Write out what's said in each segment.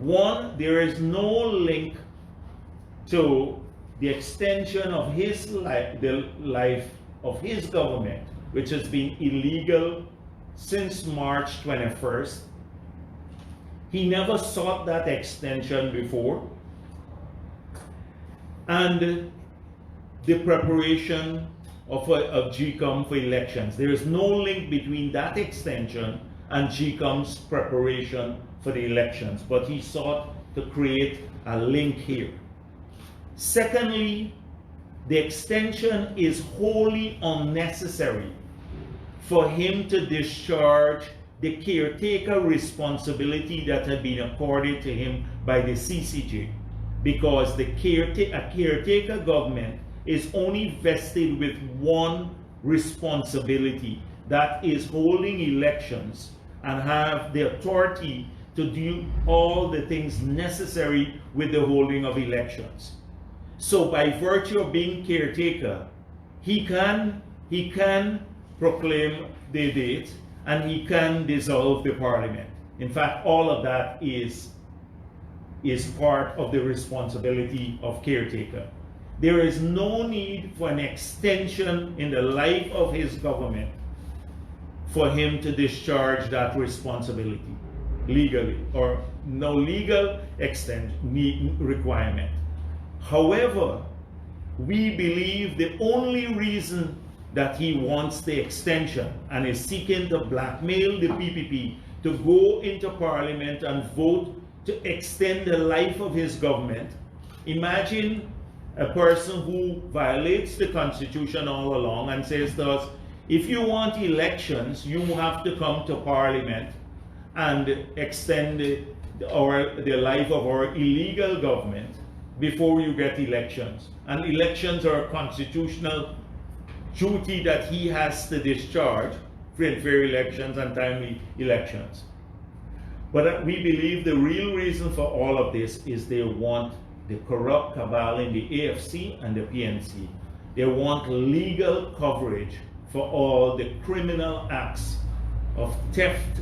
One, there is no link to the extension of his life, the life of his government, which has been illegal since March 21st. He never sought that extension before. And the preparation of GCOM for elections. There is no link between that extension and GCOM's preparation for the elections, but he sought to create a link here. Secondly, the extension is wholly unnecessary for him to discharge the caretaker responsibility that had been accorded to him by the CCJ, because a caretaker government is only vested with one responsibility, that is holding elections and have the authority to do all the things necessary with the holding of elections. So by virtue of being caretaker, he can proclaim the date and he can dissolve the parliament. In fact, all of that is part of the responsibility of caretaker. There is no need for an extension in the life of his government for him to discharge that responsibility legally, or no legal extension requirement. However, we believe the only reason that he wants the extension and is seeking to blackmail the PPP to go into parliament and vote to extend the life of his government. Imagine a person who violates the Constitution all along and says to us, if you want elections, you have to come to parliament and extend the life of our illegal government before you get elections. And elections are a constitutional duty that he has to discharge, free and fair elections and timely elections. But we believe the real reason for all of this is they want the corrupt cabal in the AFC and the PNC. They want legal coverage for all the criminal acts of theft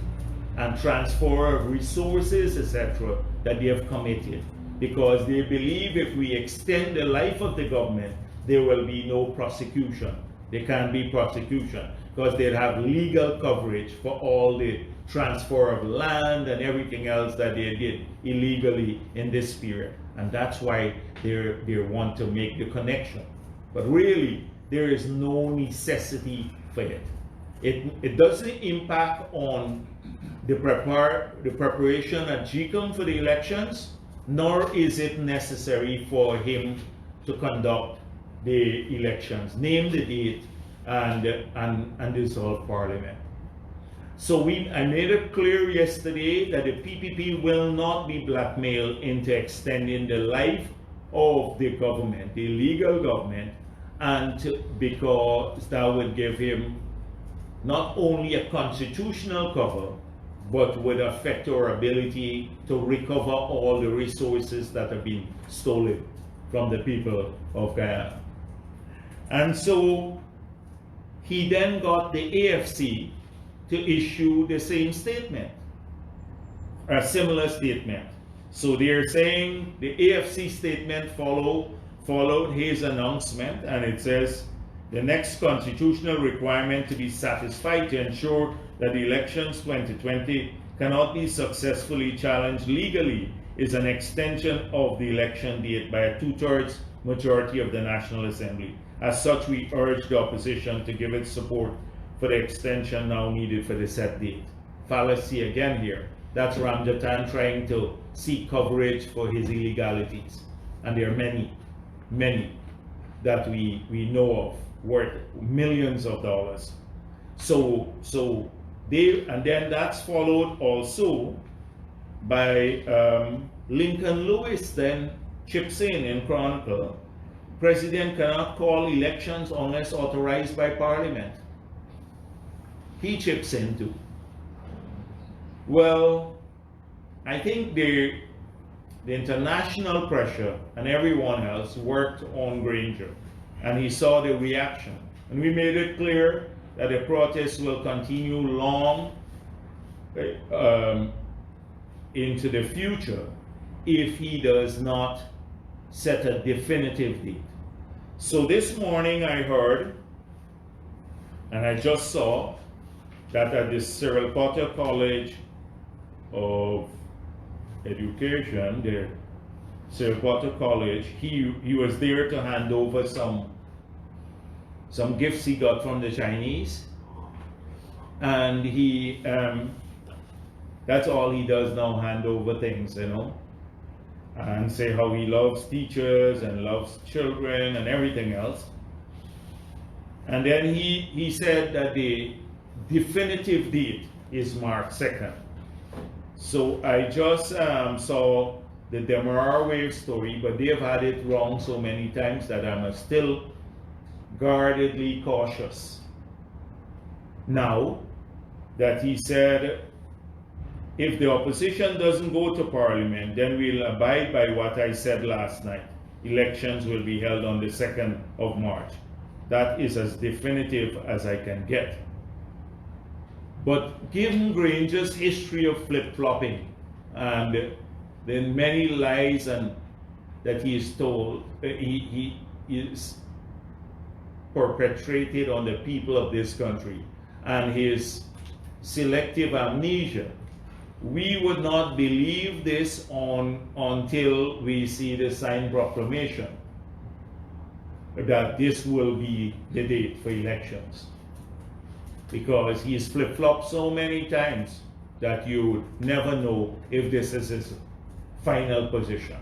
and transfer of resources, etc., that they have committed, because they believe if we extend the life of the government, there will be no prosecution. There can't be prosecution because they'd have legal coverage for all the transfer of land and everything else that they did illegally in this period. And that's why they want to make the connection. But really, there is no necessity for it. It doesn't impact on the preparation at GCOM for the elections, nor is it necessary for him to conduct the elections, name the date, and dissolve parliament. So I made it clear yesterday that the PPP will not be blackmailed into extending the life of the government, the legal government, and because that would give him not only a constitutional cover, but would affect our ability to recover all the resources that have been stolen from the people of Guyana. And so he then got the AFC to issue the same statement, a similar statement. So they're saying the AFC statement followed his announcement, and it says the next constitutional requirement to be satisfied to ensure that the elections 2020 cannot be successfully challenged legally is an extension of the election date by a 2/3 majority of the National Assembly. As such, we urge the opposition to give its support for the extension now needed for the set date. Fallacy again here. That's Ramjatan trying to seek coverage for his illegalities. And there are many, many that we know of, worth millions of dollars. And then that's followed also by Lincoln Lewis then chips in Chronicle. President cannot call elections unless authorized by Parliament. He chips in too. Well, I think the international pressure and everyone else worked on Granger, and he saw the reaction. And we made it clear that the protests will continue long into the future if he does not set a definitive date. So this morning I heard, and I just saw, that at the Cyril Potter College of Education, the Cyril Potter College, he was there to hand over some gifts he got from the Chinese, and he that's all he does now, hand over things, you know, and say how he loves teachers and loves children and everything else. And then he said that the definitive date is March 2nd. So I just saw the Demerara Wave story, but they've had it wrong so many times that I'm still guardedly cautious. Now that he said, if the opposition doesn't go to Parliament, then we'll abide by what I said last night. Elections will be held on the 2nd of March. That is as definitive as I can get. But given Granger's history of flip-flopping and the many lies that he is told, he is perpetrated on the people of this country, and his selective amnesia, we would not believe this until we see the signed proclamation that this will be the date for elections. Because he's flip-flopped so many times that you never know if this is his final position.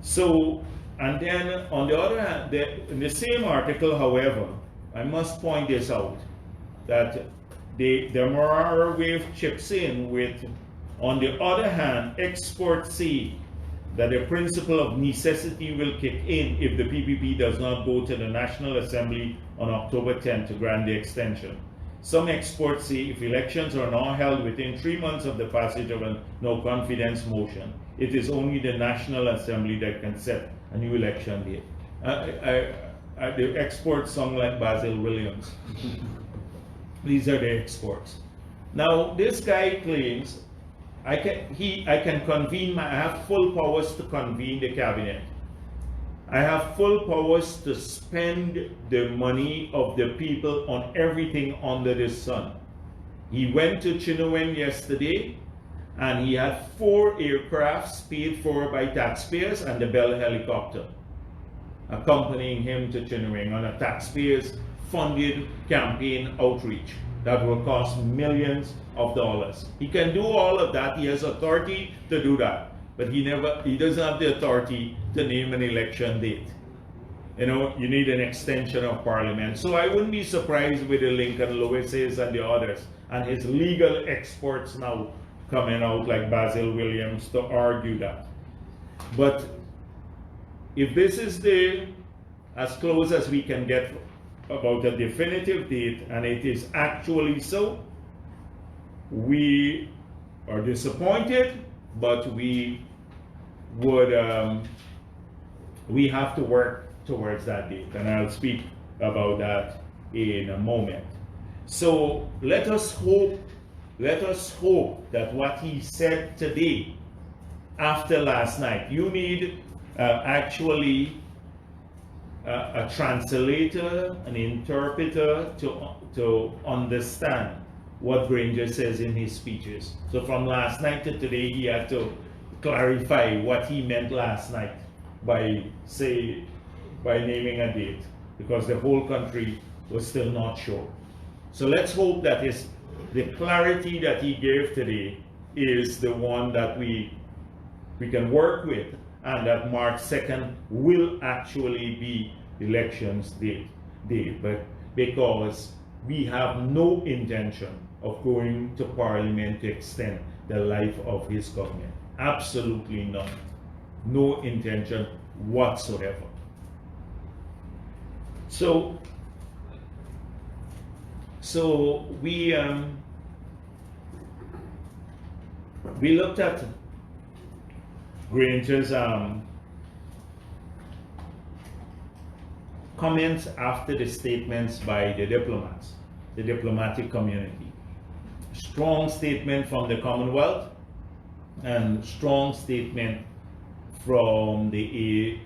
So, and then on the other hand, in the same article, however, I must point this out, that the Demerara Wave chips in with, on the other hand, experts say that the principle of necessity will kick in if the PPP does not go to the National Assembly on October 10th to grant the extension. Some experts say if elections are not held within 3 months of the passage of a no confidence motion, it is only the National Assembly that can set a new election date. The experts sound like Basil Williams. These are the experts. Now, this guy claims I can convene, I have full powers to convene the cabinet. I have full powers to spend the money of the people on everything under the sun. He went to Chinowen yesterday and he had 4 aircrafts paid for by taxpayers and the Bell helicopter accompanying him to Chinowen on a taxpayers funded campaign outreach that will cost millions of dollars. He can do all of that. He has authority to do that, but he doesn't have the authority to name an election date. You know, you need an extension of Parliament. So I wouldn't be surprised with the Lincoln Lewises and the others and his legal experts now coming out like Basil Williams to argue that. But if this is as close as we can get about a definitive date, and it is actually so, we are disappointed, but we would we have to work towards that date, and I'll speak about that in a moment. So let us hope that what he said today after last night, you need actually a translator, an interpreter to understand what Granger says in his speeches. So from last night to today, he had to clarify what he meant last night by naming a date, because the whole country was still not sure. So let's hope that the clarity that he gave today is the one that we can work with, and that March 2nd will actually be elections date, but because we have no intention of going to Parliament to extend the life of his government. Absolutely none. No intention whatsoever. So we looked at Granger's comments after the statements by the diplomats, the diplomatic community. Strong statement from the Commonwealth, and strong statement from the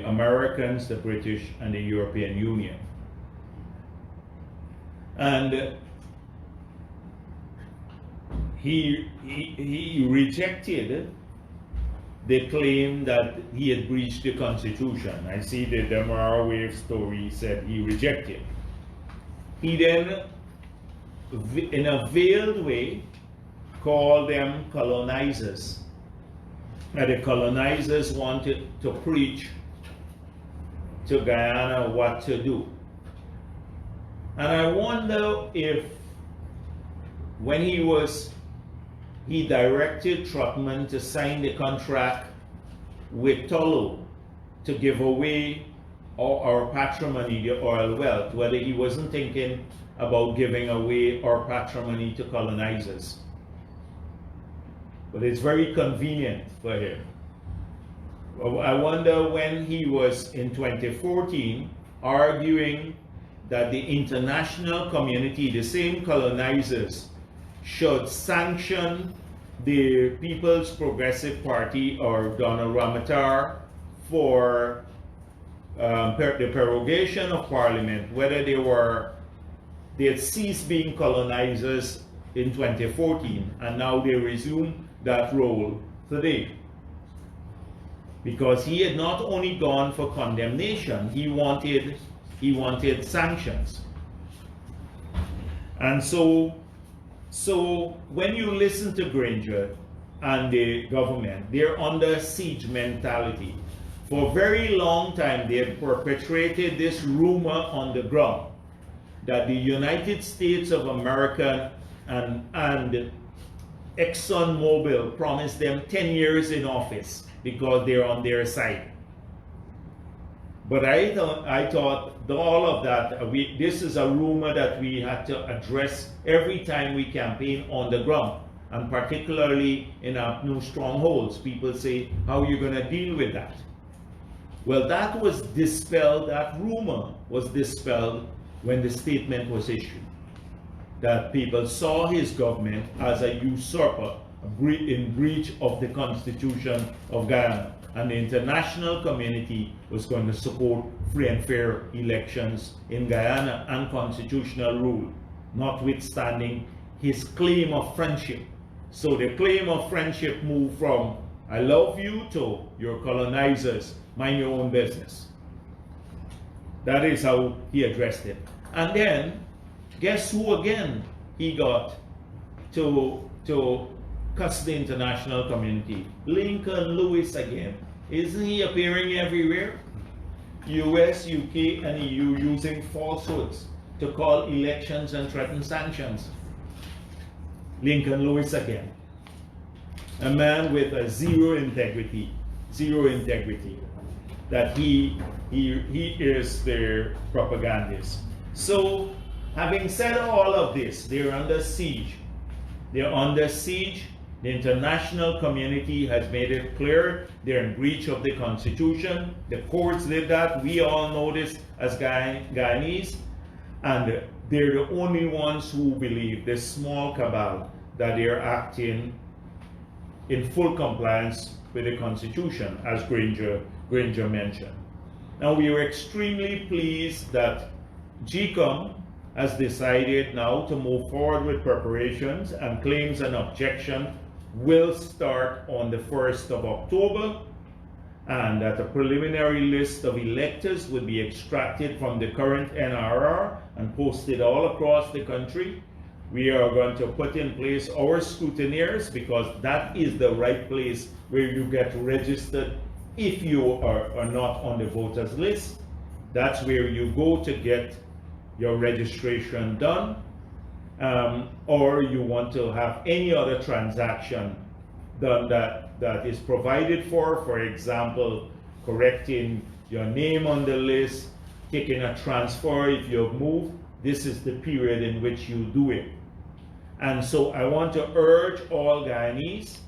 Americans, the British, and the European Union. And he rejected the claim that he had breached the Constitution. I see the Demar Wave story said he rejected. He then, in a veiled way, called them colonizers. And the colonizers wanted to preach to Guyana what to do. And I wonder if when he directed Trotman to sign the contract with Tolo to give away our patrimony, the oil wealth, whether he wasn't thinking about giving away our patrimony to colonizers. But it's very convenient for him. I wonder when he was in 2014 arguing that the international community, the same colonizers, should sanction the People's Progressive Party or Donald Ramatar for the prorogation of Parliament, whether they had ceased being colonizers in 2014 and now they resume that role today. Because he had not only gone for condemnation, he wanted sanctions. And so when you listen to Granger and the government, they're under siege mentality. For a very long time, they had perpetrated this rumor on the ground that the United States of America and ExxonMobil promised them 10 years in office because they're on their side. But I thought all of that, this is a rumor that we had to address every time we campaign on the ground, and particularly in our new strongholds. People say, how are you going to deal with that? Well, that was dispelled, that rumor was dispelled when the statement was issued. That people saw his government as a usurper in breach of the Constitution of Guyana. And the international community was going to support free and fair elections in Guyana and constitutional rule, notwithstanding his claim of friendship. So the claim of friendship moved from, I love you, to you're colonizers, mind your own business. That is how he addressed it. And then, guess who again he got to cuss the international community? Lincoln Lewis again. Isn't he appearing everywhere? US, UK, and EU using falsehoods to call elections and threaten sanctions. Lincoln Lewis again. A man with a zero integrity, that he is their propagandist. So, having said all of this, they're under siege. They're under siege. The international community has made it clear they're in breach of the Constitution. The courts did that. We all know this as Guyanese. And they're the only ones who believe, this small cabal, that they're acting in full compliance with the Constitution, as Granger mentioned. Now, we are extremely pleased that GCOM has decided now to move forward with preparations, and claims and objection will start on the 1st of October, and that a preliminary list of electors will be extracted from the current NRR and posted all across the country. We are going to put in place our scrutineers, because that is the right place where you get registered if you are not on the voters list. That's where you go to get your registration done, or you want to have any other transaction done that is provided for example, correcting your name on the list, taking a transfer if you've moved. This is the period in which you do it. And so I want to urge all Guyanese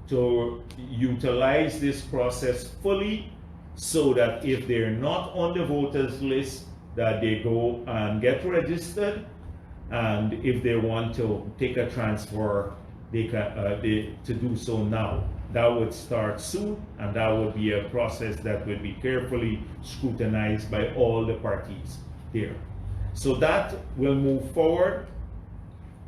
to utilize this process fully, so that if they're not on the voters list, that they go and get registered, and if they want to take a transfer, to do so now. That would start soon, and that would be a process that would be carefully scrutinized by all the parties there. So that will move forward.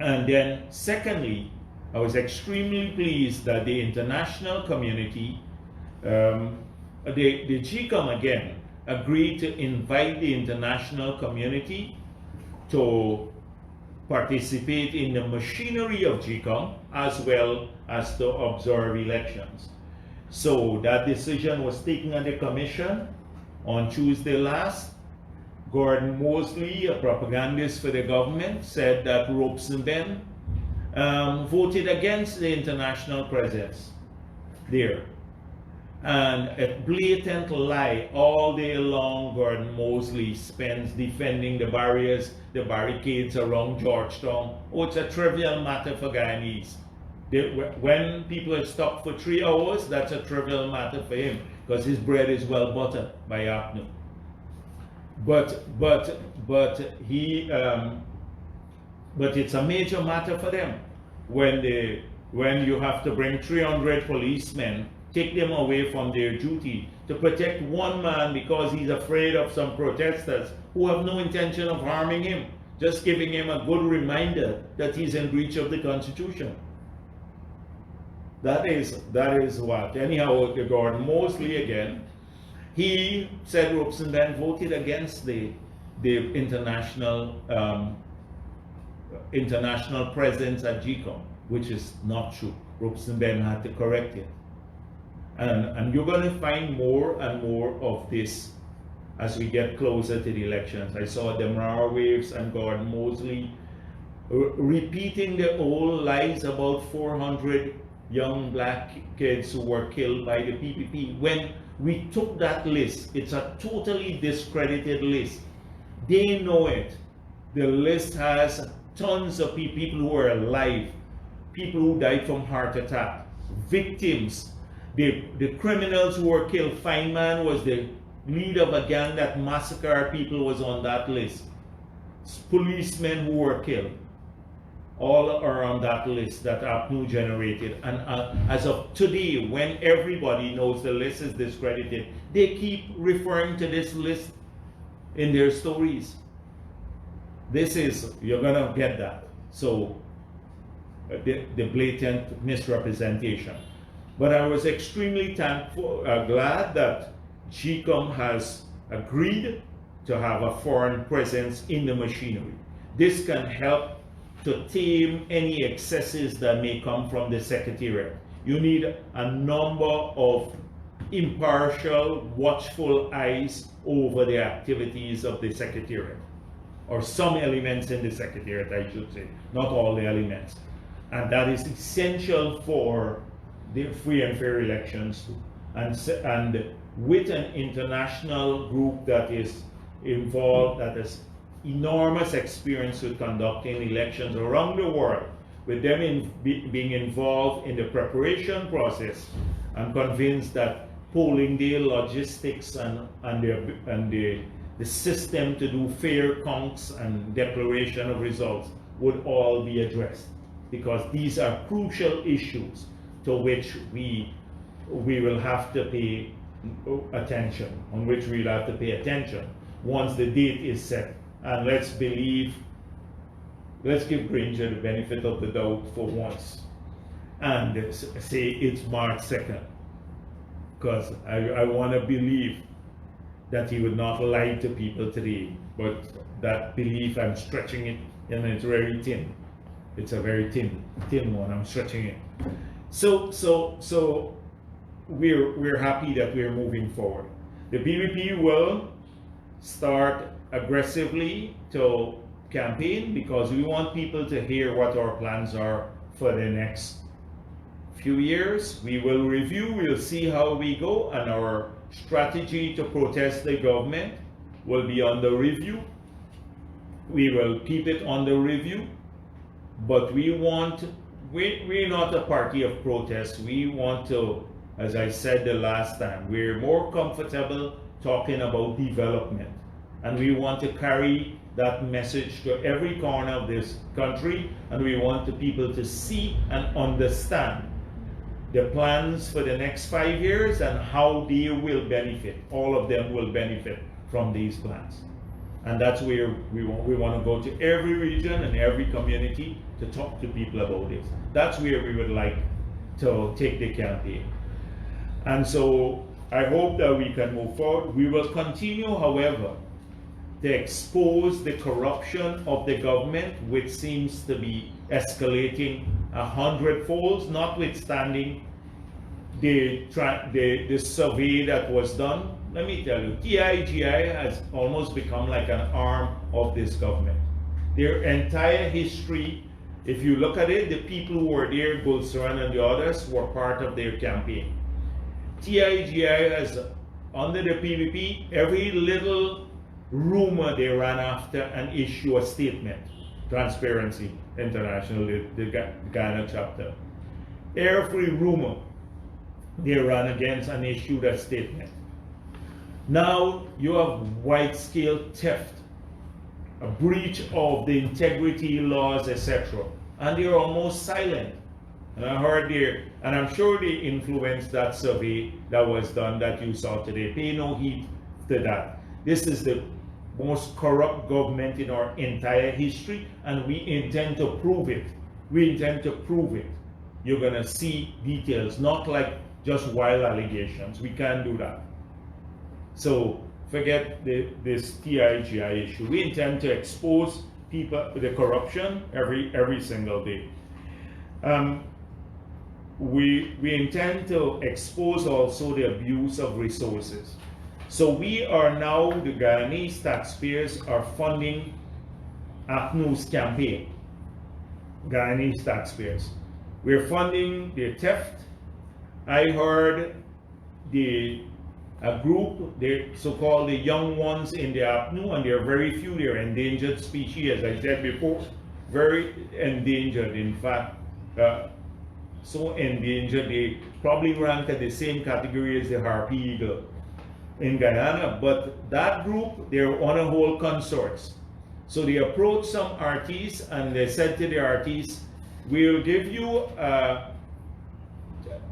And then secondly, I was extremely pleased that the international community, the GCOM again, agreed to invite the international community to participate in the machinery of GCOM as well as to observe elections. So that decision was taken at the commission on Tuesday last. Gordon Mosley, a propagandist for the government, said that Robeson voted against the international presence there. And a blatant lie. All day long, Gordon Mosley spends defending the barriers, the barricades around Georgetown. Oh, it's a trivial matter for Guyanese. When people are stuck for 3 hours, that's a trivial matter for him, because his bread is well buttered by afternoon. But it's a major matter for them when you have to bring 300 policemen, take them away from their duty to protect one man because he's afraid of some protesters who have no intention of harming him, just giving him a good reminder that he's in breach of the Constitution. That is what. Anyhow, Gordon Mosley again, he said Robeson then voted against the international presence at GCOM, which is not true. Robeson then had to correct it. And you're going to find more and more of this as we get closer to the elections. I saw Demar Waves and Gordon Mosley repeating the old lies about 400 young black kids who were killed by the PPP. When we took that list, it's a totally discredited list. They know it. The list has tons of people who are alive, people who died from heart attack, victims. The criminals who were killed, Feynman was the leader of a gang that massacred people, was on that list. Policemen who were killed, all are on that list that APNU generated. And as of today, when everybody knows the list is discredited, they keep referring to this list in their stories. You're gonna get that. So the blatant misrepresentation. But I was extremely glad that GCOM has agreed to have a foreign presence in the machinery. This can help to tame any excesses that may come from the Secretariat. You need a number of impartial, watchful eyes over the activities of the Secretariat, or some elements in the Secretariat, I should say, not all the elements. And that is essential for the free and fair elections, and with an international group that is involved, that has enormous experience with conducting elections around the world, with them being involved in the preparation process. I'm convinced that polling day logistics and the system to do fair counts and declaration of results would all be addressed, because these are crucial issues to which we will have to pay attention, once the date is set. And let's give Granger the benefit of the doubt for once and say it's March 2nd, because I want to believe that he would not lie to people today, but that belief, I'm stretching it, and it's very thin. It's a very thin one. I'm stretching it. So we're happy that we're moving forward. The PPP will start aggressively to campaign, because we want people to hear what our plans are for the next few years. We will review, we'll see how we go, and our strategy to protest the government will be under review. We will keep it under review, but we're not a party of protest. We want to, as I said the last time, we're more comfortable talking about development, and we want to carry that message to every corner of this country, and we want the people to see and understand the plans for the next 5 years and how they will benefit. All of them will benefit from these plans. And that's where we want to go to every region and every community to talk to people about this. That's where we would like to take the campaign. And so I hope that we can move forward. We will continue, however, to expose the corruption of the government, which seems to be escalating 100-fold, notwithstanding the survey that was done. Let me tell you, TIGI has almost become like an arm of this government. Their entire history, if you look at it, the people who were there, Gulsaran and the others, were part of their campaign. TIGI has, under the PVP, every little rumor they ran after and issue a statement. Transparency International, the Ghana chapter. Every rumor they ran against and issued a statement. Now you have wide-scale theft, a breach of the integrity laws, etc. And they're almost silent. And I heard there, and I'm sure they influenced that survey that was done that you saw today. Pay no heed to that. This is the most corrupt government in our entire history, and we intend to prove it. We intend to prove it. You're gonna see details, not like just wild allegations. We can't do that. So forget this TIGI issue. We intend to expose people, the corruption every single day. We intend to expose also the abuse of resources. So we are now, the Guyanese taxpayers are funding APNU's campaign. Guyanese taxpayers. We're funding the theft. I heard a group, the so-called the young ones in the APNU, and they're very few, they're endangered species, as I said before, very endangered. In fact, so endangered, they probably rank at the same category as the harpy eagle in Guyana. But that group, they're on a whole consorts. So they approached some artists and they said to the artists, we'll give you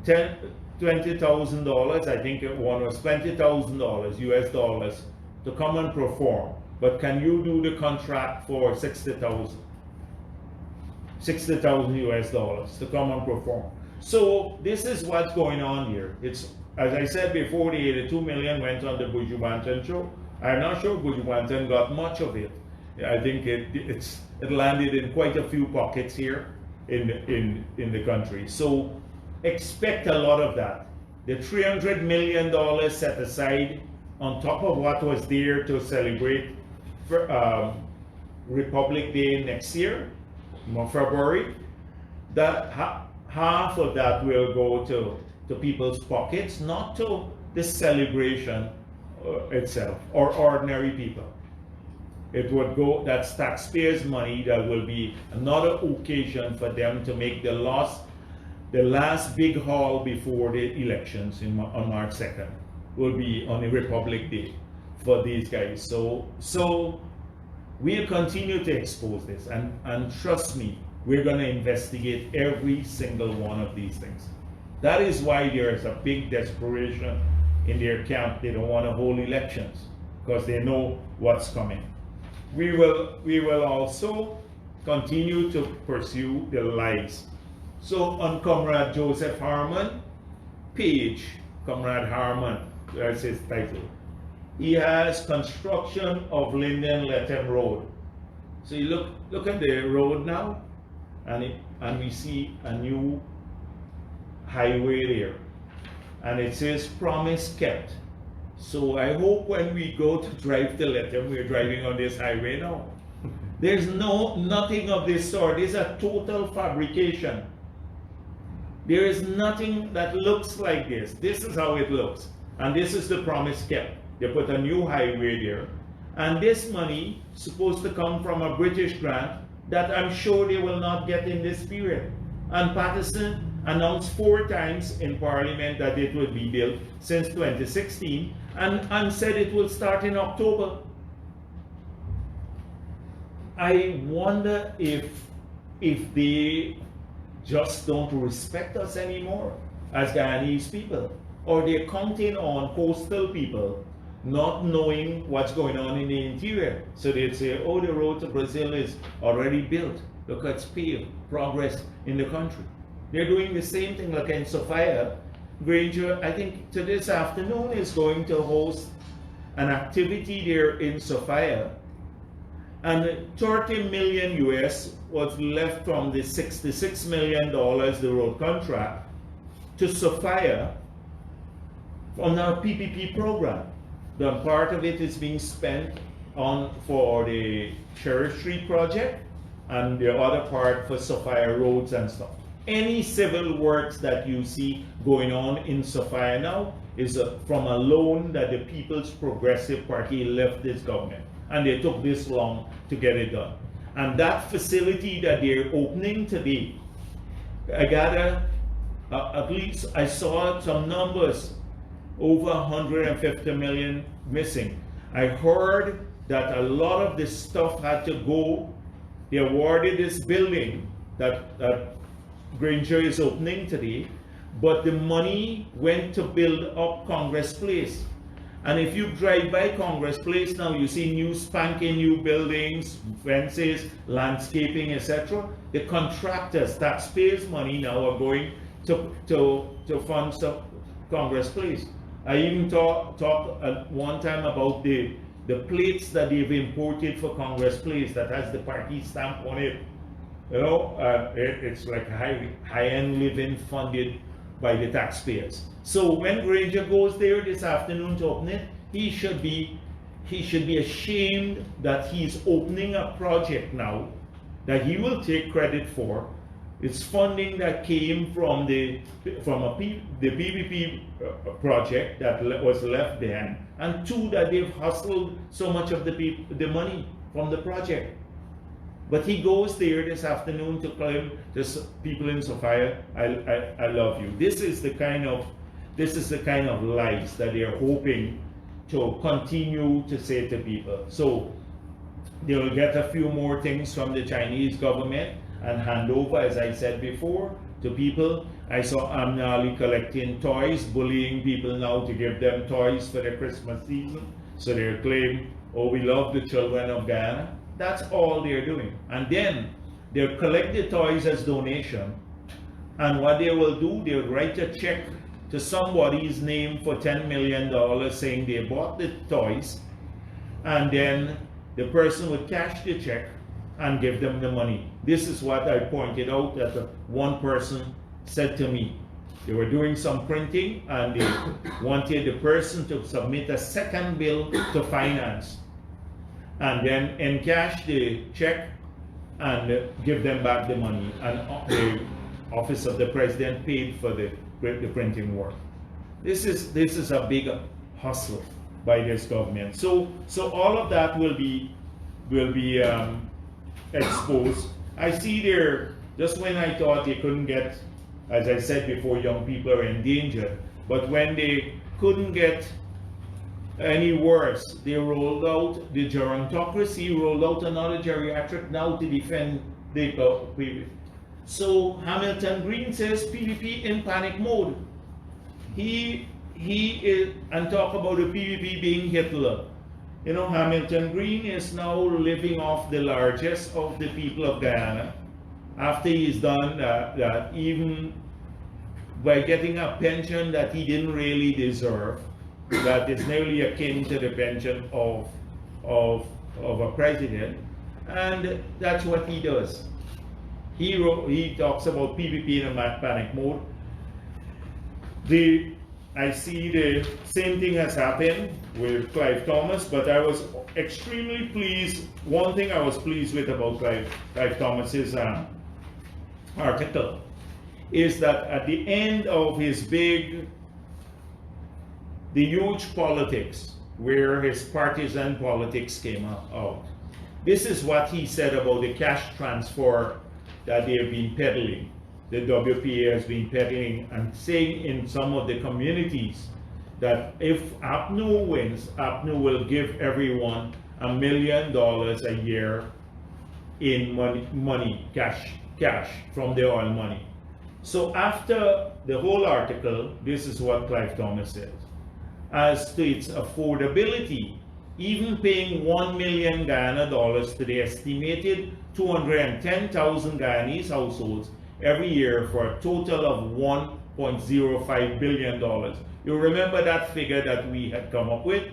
$20,000, I think one was $20,000 US dollars to come and perform. But can you do the contract for 60,000 US dollars to come and perform? So this is what's going on here. It's, as I said before, the 82 million went on the Buju Banton show. I'm not sure Buju Banton got much of it. I think it landed in quite a few pockets here in the country. So expect a lot of that. The $300 million set aside on top of what was there to celebrate Republic Day next year, February, that half of that will go to people's pockets, not to the celebration itself or ordinary people. It would go, that's taxpayers' money, that will be another occasion for them to make the last big haul before the elections on March 2nd will be on the Republic Day for these guys. So we'll continue to expose this, and trust me, we're going to investigate every single one of these things. That is why there is a big desperation in their camp. They don't want to hold elections because they know what's coming. We will also continue to pursue the lies. So on Comrade Joseph Harmon page, Comrade Harmon, that's his title, he has construction of Linden Lethem Road. So you look at the road now, and we see a new highway there, and it says promise kept. So I hope when we go to drive to Lethem, we're driving on this highway now. There's nothing of this sort. It's a total fabrication. There is nothing that looks like this. This is how it looks. And this is the promise kept. They put a new highway there. And this money is supposed to come from a British grant that I'm sure they will not get in this period. And Patterson announced 4 times in Parliament that it would be built since 2016 and said it will start in October. I wonder if they just don't respect us anymore as Guyanese people, or they're counting on coastal people not knowing what's going on in the interior. So they'd say, oh, the road to Brazil is already built. Look at speed, progress in the country. They're doing the same thing like in Sophia. Granger, I think to this afternoon, is going to host an activity there in Sophia. And 30 million US was left from the $66 million the road contract to Sophia from our PPP program. The part of it is being spent for the Cherry Street project, and the other part for Sophia roads and stuff. Any civil works that you see going on in Sophia now is from a loan that the People's Progressive Party left this government, and they took this long to get it done. And that facility that they're opening today, I gather, at least I saw some numbers, over 150 million missing. I heard that a lot of this stuff had to go. They awarded this building that Granger is opening today, but the money went to build up Congress Place. And if you drive by Congress Place now, you see new spanking new buildings, fences, landscaping, etc. The contractors, taxpayers' money now are going to fund some Congress Place. I even talked at one time about the plates that they've imported for Congress Place that has the party stamp on it. You know, it's like high-end living funded by the taxpayers. So when Granger goes there this afternoon to open it, he should be ashamed that he's opening a project now that he will take credit for. It's funding that came from the PPP project that was left behind, and two, that they've hustled so much of the money from the project. But he goes there this afternoon to claim this people in Sophia, I love you. This is the kind of lies that they're hoping to continue to say to people. So they'll get a few more things from the Chinese government and hand over, as I said before, to people. I saw Amnali collecting toys, bullying people now to give them toys for the Christmas season. So they'll claim, oh, we love the children of Guyana. That's all they're doing. And then they'll collect the toys as donation. And what they will do, they'll write a check to somebody's name for $10 million saying they bought the toys. And then the person would cash the check and give them the money. This is what I pointed out that one person said to me. They were doing some printing and they wanted the person to submit a second bill to finance and then encash the check and give them back the money. And the office of the president paid for the printing work. This is a big hustle by this government. So all of that will be exposed. I see there, just when I thought they couldn't get, as I said before, young people are in danger, but when they couldn't get any worse, they rolled out the gerontocracy, rolled out another geriatric now to defend the PVP. So Hamilton Green says PVP in panic mode. He is, and talk about the PVP being Hitler. You know, Hamilton Green is now living off the largest of the people of Guyana after he's done that even by getting a pension that he didn't really deserve, that is nearly akin to the pension of a president, and that's what he does. He talks about PVP in a panic mode. I see the same thing has happened with Clive Thomas, but I was extremely pleased. One thing I was pleased with about Clive Thomas's article is that at the end of his the huge politics, where his partisan politics came out, this is what he said about the cash transfer that they have been peddling. The WPA has been peddling and saying in some of the communities that if APNU wins, APNU will give everyone $1 million a year in money, cash from their oil money. So after the whole article, this is what Clive Thomas says. As to its affordability, even paying 1 million Guyana dollars to the estimated 210,000 Guyanese households every year for a total of $1.05 billion. You remember that figure that we had come up with?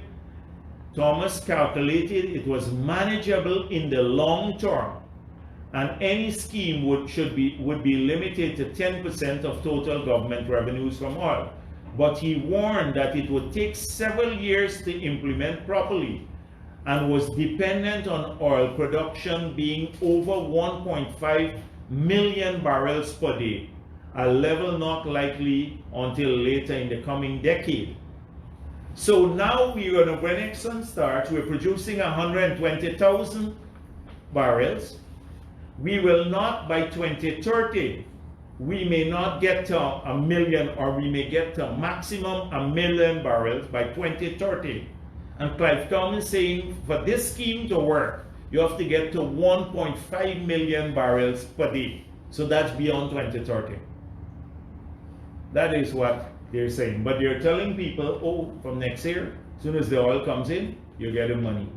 Thomas calculated it was manageable in the long term, and any scheme would be limited to 10% of total government revenues from oil. But he warned that it would take several years to implement properly and was dependent on oil production being over 1.5 million barrels per day, a level not likely until later in the coming decade. So now when Exxon starts, we're producing 120,000 barrels. We will not, by 2030, we may not get to a million, or we may get to maximum 1 million barrels by 2030. And Clive Thomas is saying for this scheme to work, you have to get to 1.5 million barrels per day. So that's beyond 2030. That is what they're saying. But they're telling people, oh, from next year, as soon as the oil comes in, you're getting money.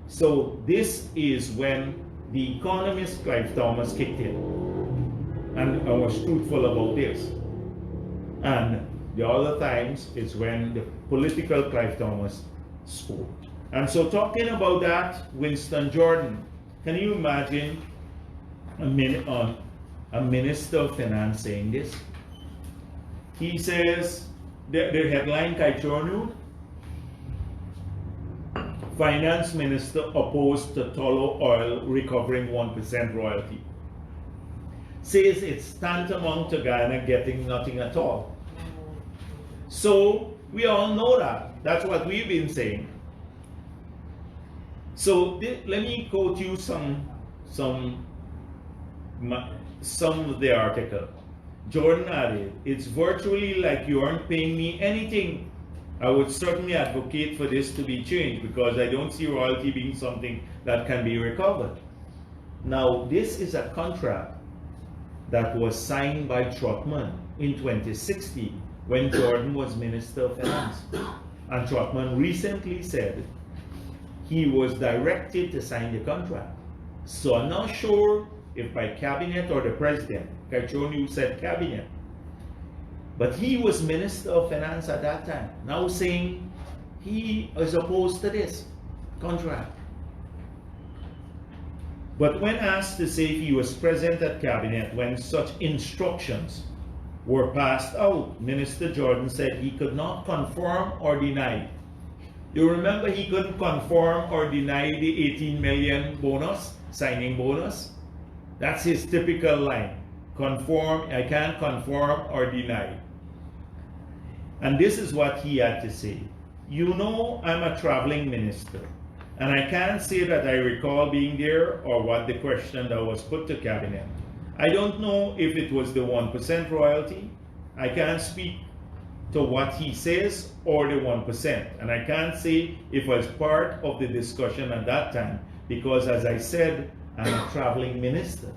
So this is when the economist Clive Thomas kicked in. And I was truthful about this. And the other times is when the political Clive Thomas spoke. And so talking about that, Winston Jordan, can you imagine a minister of finance saying this? He says, the headline, Kaichornu, finance minister opposed to Tullow oil recovering 1% royalty. Says it's tantamount to Guyana getting nothing at all. So we all know that. That's what we've been saying. So let me quote you some of the article. Jordan added, it's virtually like you aren't paying me anything. I would certainly advocate for this to be changed because I don't see royalty being something that can be recovered. Now, this is a contract that was signed by Trotman in 2016 when Jordan was Minister of Finance. And Trotman recently said he was directed to sign the contract. So I'm not sure if by cabinet or the president. Kaichornu said cabinet. But he was Minister of Finance at that time, now saying he is opposed to this contract. But when asked to say if he was present at cabinet when such instructions were passed out, Minister Jordan said he could not confirm or deny. You remember he couldn't confirm or deny the 18 million bonus, signing bonus? That's his typical line. Conform, I can't confirm or deny. And this is what he had to say. You know I'm a traveling minister, and I can't say that I recall being there or what the question that was put to cabinet. I don't know if it was the 1% royalty. I can't speak to what he says or the 1%. And I can't say if I was part of the discussion at that time because, as I said, I'm a traveling minister.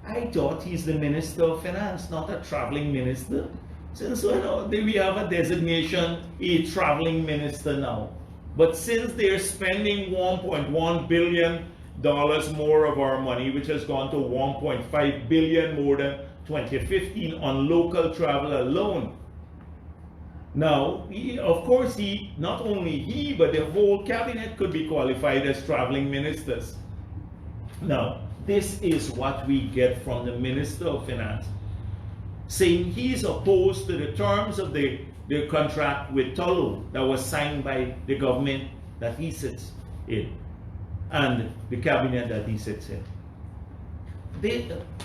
I thought he's the Minister of Finance, not a traveling minister. Since when we have a designation, a traveling minister now. But since they're spending $1.1 billion more of our money, which has gone to $1.5 billion more than 2015 on local travel alone. Now, of course, not only he, but the whole cabinet could be qualified as traveling ministers. Now, this is what we get from the Minister of Finance, saying he's opposed to the terms of the contract with Tullow that was signed by the government that he sits in and the cabinet that he sits in.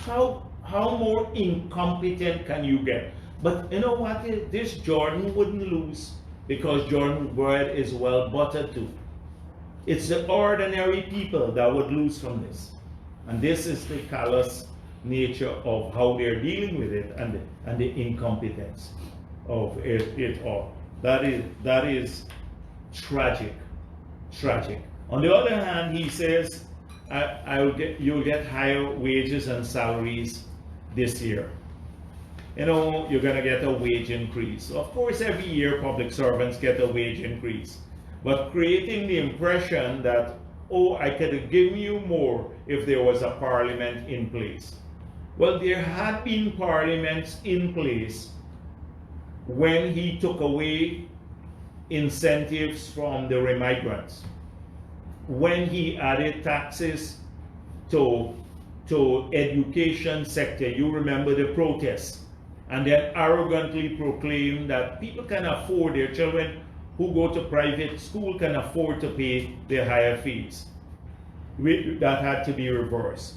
How more incompetent can you get? But you know what? This Jordan wouldn't lose because Jordan's bread is well buttered too. It's the ordinary people that would lose from this. And this is the callous nature of how they're dealing with it and the incompetence of it all. That is tragic. On the other hand, he says you'll get higher wages and salaries this year. You know, you're going to get a wage increase. Of course, every year public servants get a wage increase. But creating the impression that, oh, I could have given you more if there was a parliament in place. Well, there had been parliaments in place when he took away incentives from the remigrants, when he added taxes to education sector. You remember the protests, and then arrogantly proclaimed that people can afford, their children who go to private school can afford to pay their higher fees. That had to be reversed.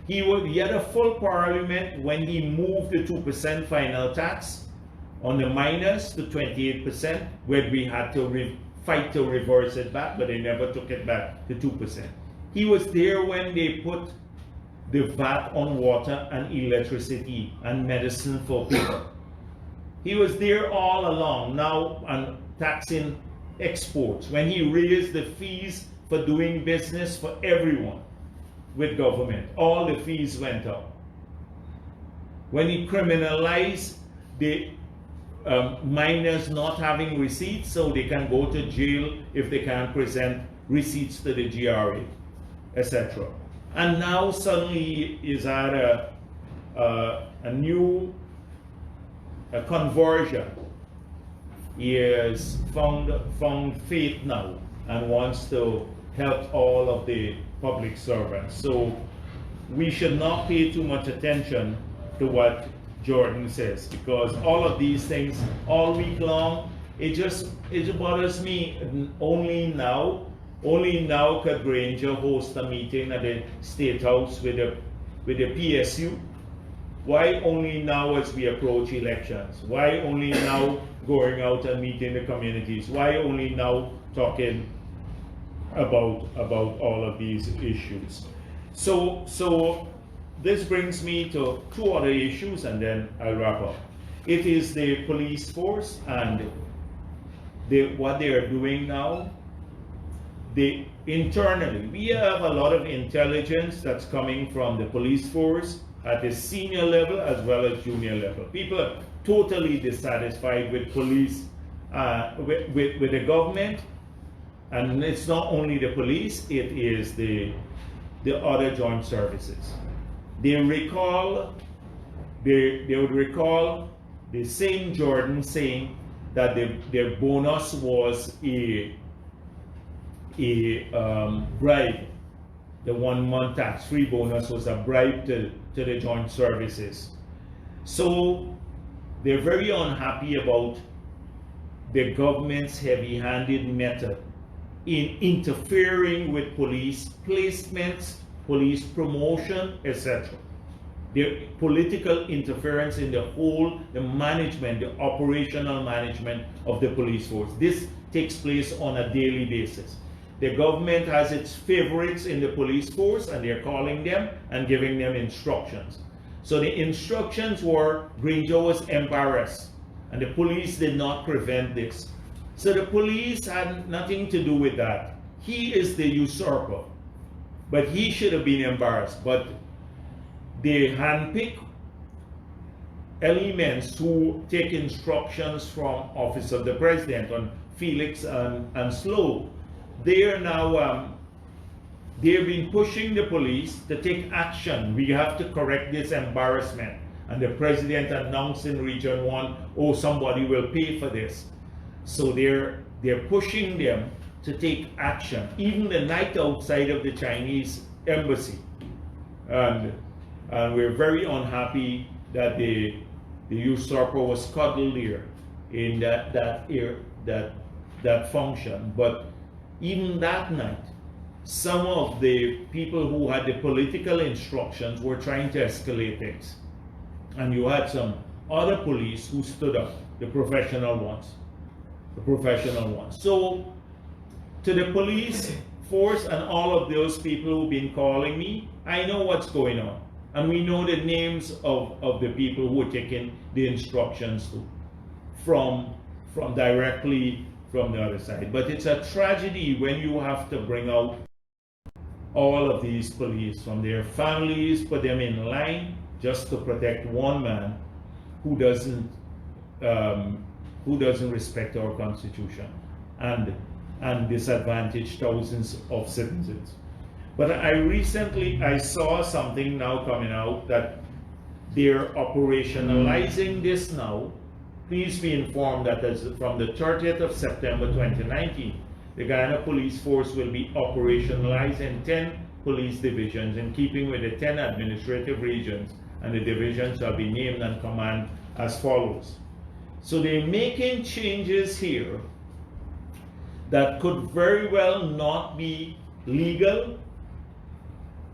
He had a full parliament when he moved the 2% final tax on the minors to 28%, where we had to fight to reverse it back, but they never took it back to 2%. He was there when they put the VAT on water and electricity and medicine for people. He was there all along, now and taxing exports, when he raised the fees for doing business for everyone with government. All the fees went up. When he criminalized the minors not having receipts, so they can go to jail if they can't present receipts to the GRA, etc. And now suddenly is at a new conversion. He has found faith now and wants to help all of the public servants. So we should not pay too much attention to what Jordan says, because all of these things all week long, it bothers me. Only now could Granger host a meeting at the State House with the PSU. Why only now as we approach elections? Why only now going out and meeting the communities? Why only now talking about all of these issues? So this brings me to two other issues, and then I'll wrap up. It is the police force and what they are doing now. Internally, we have a lot of intelligence that's coming from the police force at the senior level as well as junior level. People are totally dissatisfied with police, with the government, and it's not only the police, it is the other joint services. They would recall the same Jordan saying that their bonus was a bribe. The 1 month tax-free bonus was a bribe to the joint services. So they're very unhappy about the government's heavy-handed method in interfering with police placements, police promotion, etc. The political interference in the management, the operational management of the police force. This takes place on a daily basis. The government has its favorites in the police force, and they're calling them and giving them instructions. So the instructions were, Granger was embarrassed, and the police did not prevent this. So the police had nothing to do with that. He is the usurper, but he should have been embarrassed. But they handpick elements who take instructions from Office of the President on Felix and Slow. They are now, they've been pushing the police to take action. We have to correct this embarrassment. And the president announced in Region 1, oh, somebody will pay for this. So they're pushing them to take action. Even the night outside of the Chinese embassy. And we're very unhappy that the usurper was cuddled here in that function. But even that night, some of the people who had the political instructions were trying to escalate things. And you had some other police who stood up, the professional ones. So, to the police force and all of those people who've been calling me, I know what's going on. And we know the names of the people who are taking the instructions from directly from the other side. But it's a tragedy when you have to bring out all of these police, from their families, put them in line just to protect one man who doesn't respect our Constitution and disadvantage thousands of citizens. But I saw something now coming out that they're operationalizing this now. Please be informed that as from the 30th of September 2019, the Guyana Police Force will be operationalized in 10 police divisions in keeping with the 10 administrative regions, and the divisions shall be named and command as follows. So they're making changes here that could very well not be legal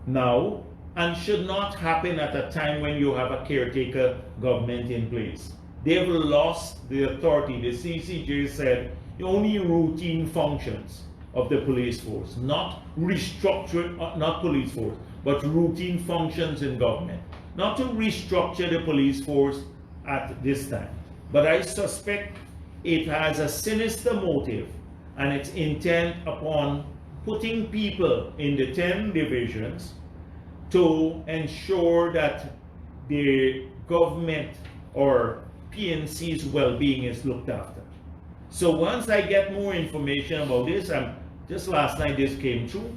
now and should not happen at a time when you have a caretaker government in place. They've lost the authority. The CCJ said only routine functions of the police force, not restructure, not police force, but routine functions in government. Not to restructure the police force at this time. But I suspect it has a sinister motive, and its intent upon putting people in the 10 divisions to ensure that the government or PNC's well-being is looked after. So once I get more information about this, just last night this came through,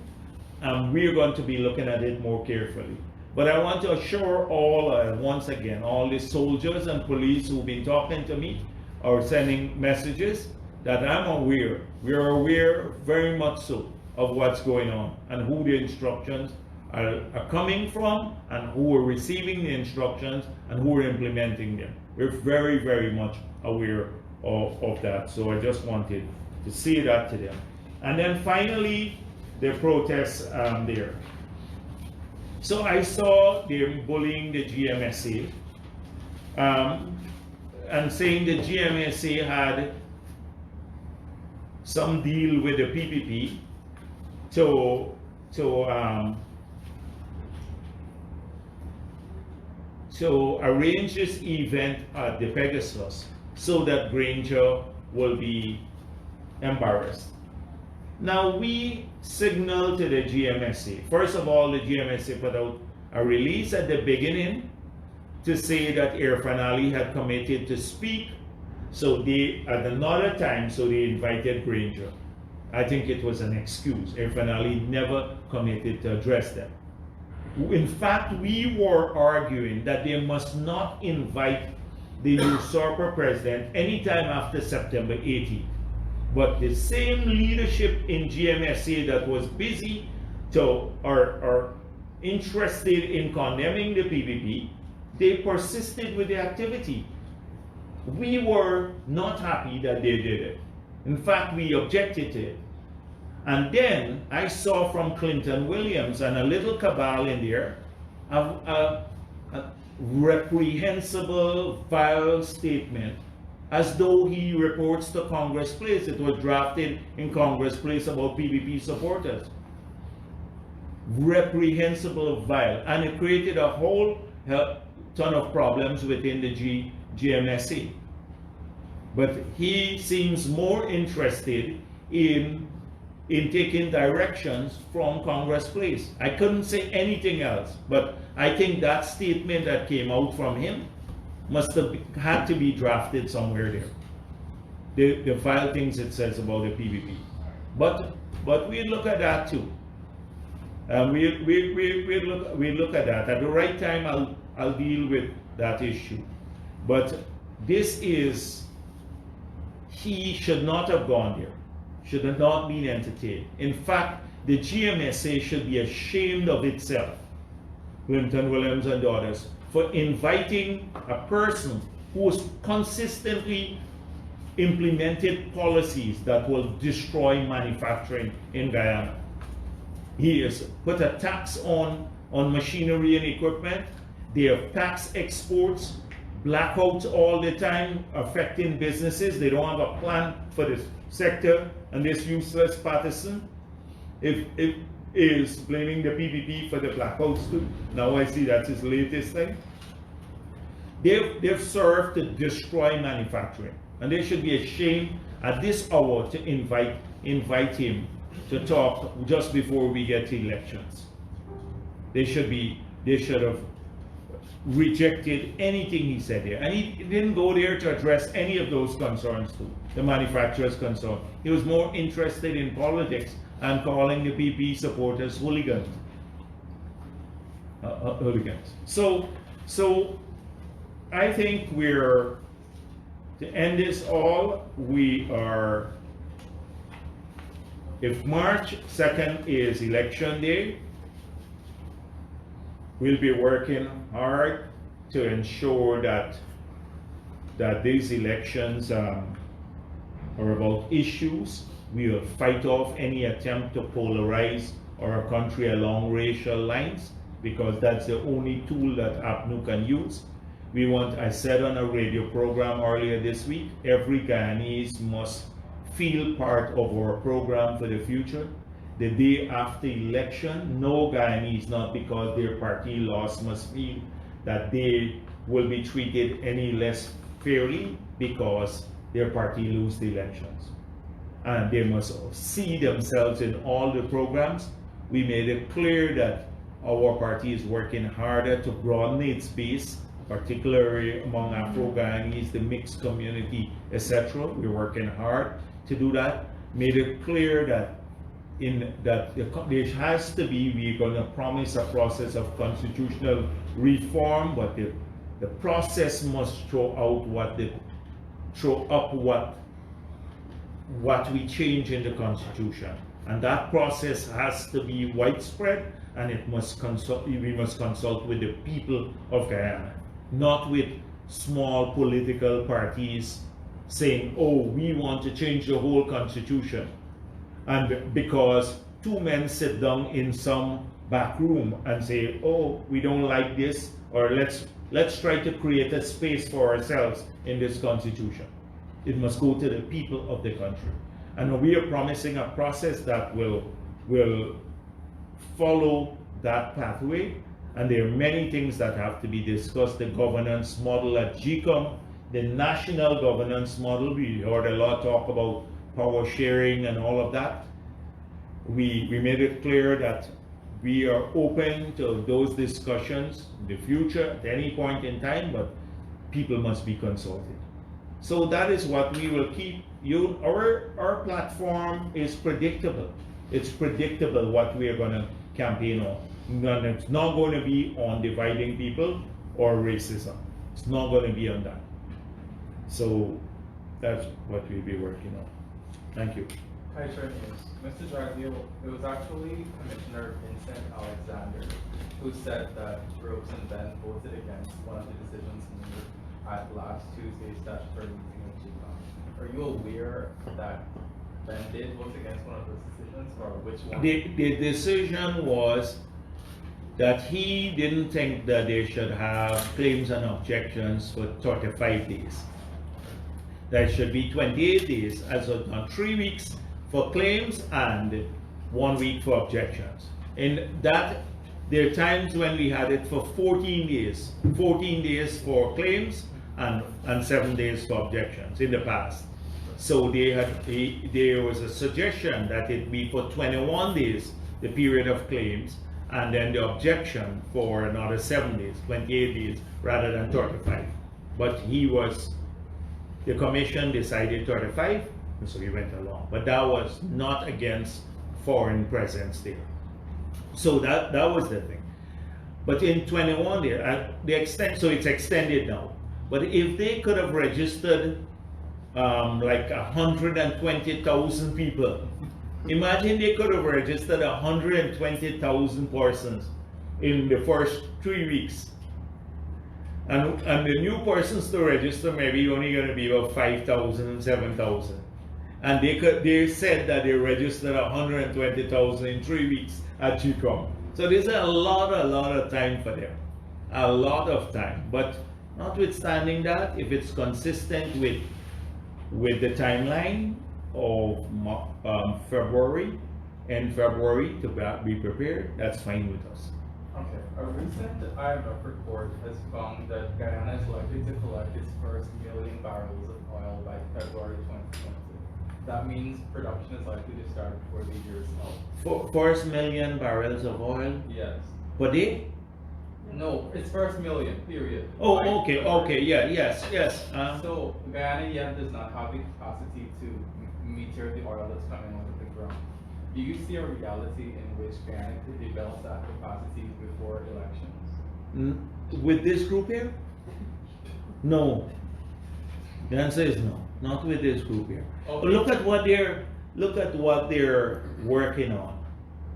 we're going to be looking at it more carefully. But I want to assure all, once again, all the soldiers and police who've been talking to me or sending messages, that I'm aware, we're aware very much so of what's going on and who the instructions are coming from and who are receiving the instructions and who are implementing them. We're very, very much aware of that. So I just wanted to say that to them. And then finally, the protests there. So I saw them bullying the GMSA and saying the GMSA had some deal with the PPP to arrange this event at the Pegasus so that Granger will be embarrassed. Now we signaled to the GMSA. First of all, the GMSA put out a release at the beginning to say that Irfan Ali had committed to speak. So they, at another time, so they invited Granger. I think it was an excuse. Irfan Ali never committed to address them. In fact, we were arguing that they must not invite the usurper president anytime after September 18th. But the same leadership in GMSA that was busy or interested in condemning the PPP, they persisted with the activity. We were not happy that they did it. In fact, we objected to it. And then I saw from Clinton Williams and a little cabal in there a reprehensible, vile statement, as though he reports to Congress Place. It was drafted in Congress Place about PPP supporters. Reprehensible, vile. And it created a whole ton of problems within the GMSA. But he seems more interested in taking directions from Congress Place. I couldn't say anything else, but I think that statement that came out from him must have had to be drafted somewhere there. The vile things it says about the PPP. But we look at that too. We look at that. At the right time, I'll deal with that issue. But this is, he should not have gone there. Should have not been entertained. In fact, the GMSA should be ashamed of itself, Clinton Williams and others, for inviting a person who has consistently implemented policies that will destroy manufacturing in Guyana. He has put a tax on machinery and equipment. They have taxed exports, blackouts all the time, affecting businesses. They don't have a plan for this sector, and this useless partisan is blaming the PPP for the blackouts too. Now I see that's his latest thing. They've served to destroy manufacturing, and they should be ashamed at this hour to invite him to talk just before we get to elections. They should have rejected anything he said there. And he didn't go there to address any of those concerns too, the manufacturers' concern. He was more interested in politics and calling the PP supporters hooligans. Hooligans. So I think we're, to end this all, we are, if March 2nd is election day, we'll be working hard to ensure that these elections are about issues. We will fight off any attempt to polarize our country along racial lines, because that's the only tool that APNU can use. We want, I said on a radio program earlier this week, every Guyanese must feel part of our program for the future. The day after election, no Guyanese, not because their party lost, must feel that they will be treated any less fairly because their party lose the elections. And they must see themselves in all the programs. We made it clear that our party is working harder to broaden its base, particularly among Afro-Guyanese, the mixed community, etc. We're working hard to do that. Made it clear that there has to be, we're going to promise a process of constitutional reform, but the process must throw up what we change in the Constitution. And that process has to be widespread, and we must consult with the people of Guyana, not with small political parties saying, oh, we want to change the whole Constitution. And because two men sit down in some back room and say, oh, we don't like this, or let's try to create a space for ourselves in this Constitution. It must go to the people of the country. And we are promising a process that will follow that pathway. And there are many things that have to be discussed. The governance model at GCOM, the national governance model, we heard a lot talk about power sharing and all of that. We made it clear that we are open to those discussions in the future at any point in time, but people must be consulted. So that is what we will keep. Our platform is predictable. It's predictable what we are going to campaign on. And it's not going to be on dividing people or racism. It's not going to be on that. So that's what we'll be working on. Thank you. Hi, Chair News. Mr. Jagdeo, it was actually Commissioner Vincent Alexander who said that Brooks and Ben voted against one of the decisions made at last Tuesday's statutory meeting of GCOM. Are you aware that Ben did vote against one of those decisions, or which one? The decision was that he didn't think that they should have claims and objections for 35 days. There should be 28 days, as of now, 3 weeks for claims and 1 week for objections. In that, there are times when we had it for 14 days. 14 days for claims and 7 days for objections in the past. So there was a suggestion that it be for 21 days, the period of claims, and then the objection for another 7 days, 28 days, rather than 35. But the commission decided 35, and so we went along. But that was not against foreign presence there. So that was the thing. But in 21 days, so it's extended now. But if they could have registered like 120,000 people, imagine they could have registered 120,000 persons in the first 3 weeks. And the new persons to register maybe only going to be about 5,000, 7,000. And they said that they registered 120,000 in 3 weeks at GCOM. So there's a lot of time for them. A lot of time. But notwithstanding that, if it's consistent with the timeline of February to be prepared, that's fine with us. Okay. A recent IMF report has found that Guyana is likely to collect its first 1 million barrels of oil by February 2020. that means production is likely to start before the year is out. First million barrels of oil Yes. per day? No, it's first million, period. Oh, Right? okay, yeah, yes. So Guyana yet does not have the capacity to meter the oil that's coming out of the ground. Do you see a reality in which Guyana could develop that capacity before elections? With this group here? No. The answer is no, not with this group here. Okay. Look at what they're working on.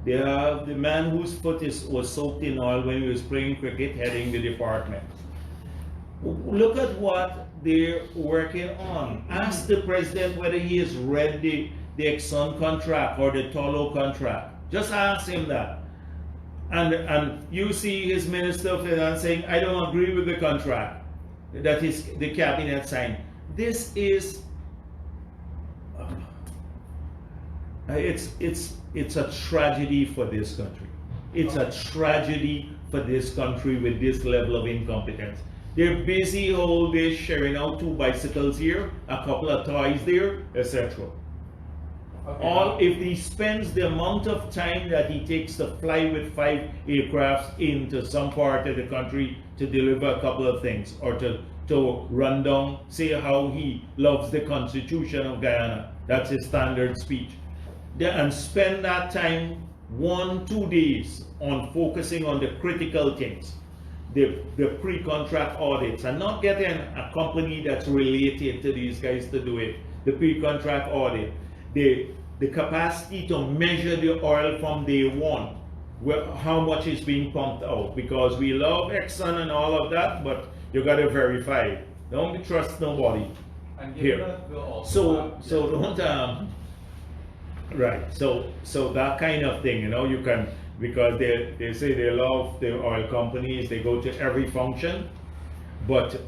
They have the man whose foot was soaked in oil when he was playing cricket, heading the department. Look at what they're working on. Ask the president whether he has read the Exxon contract or the Tullow contract. Just ask him that. And you see his minister of finance saying, I don't agree with the contract that the cabinet signed. This is it's a tragedy for this country. It's a tragedy for this country with this level of incompetence. They're busy all day sharing out 2 bicycles here, a couple of toys there, etc. Okay. If he spends the amount of time that he takes to fly with 5 aircrafts into some part of the country to deliver a couple of things, or to run down, say how he loves the Constitution of Guyana, that's his standard speech, and spend that time 1-2 days on focusing on the critical things, the pre-contract audits, and not getting a company that's related to these guys to do it, the pre-contract audit, the capacity to measure the oil from day one, how much is being pumped out, because we love Exxon and all of that, but you got to verify it. Don't trust nobody And here. that we'll also So don't right. So that kind of thing, you can, because they say they love the oil companies, they go to every function, but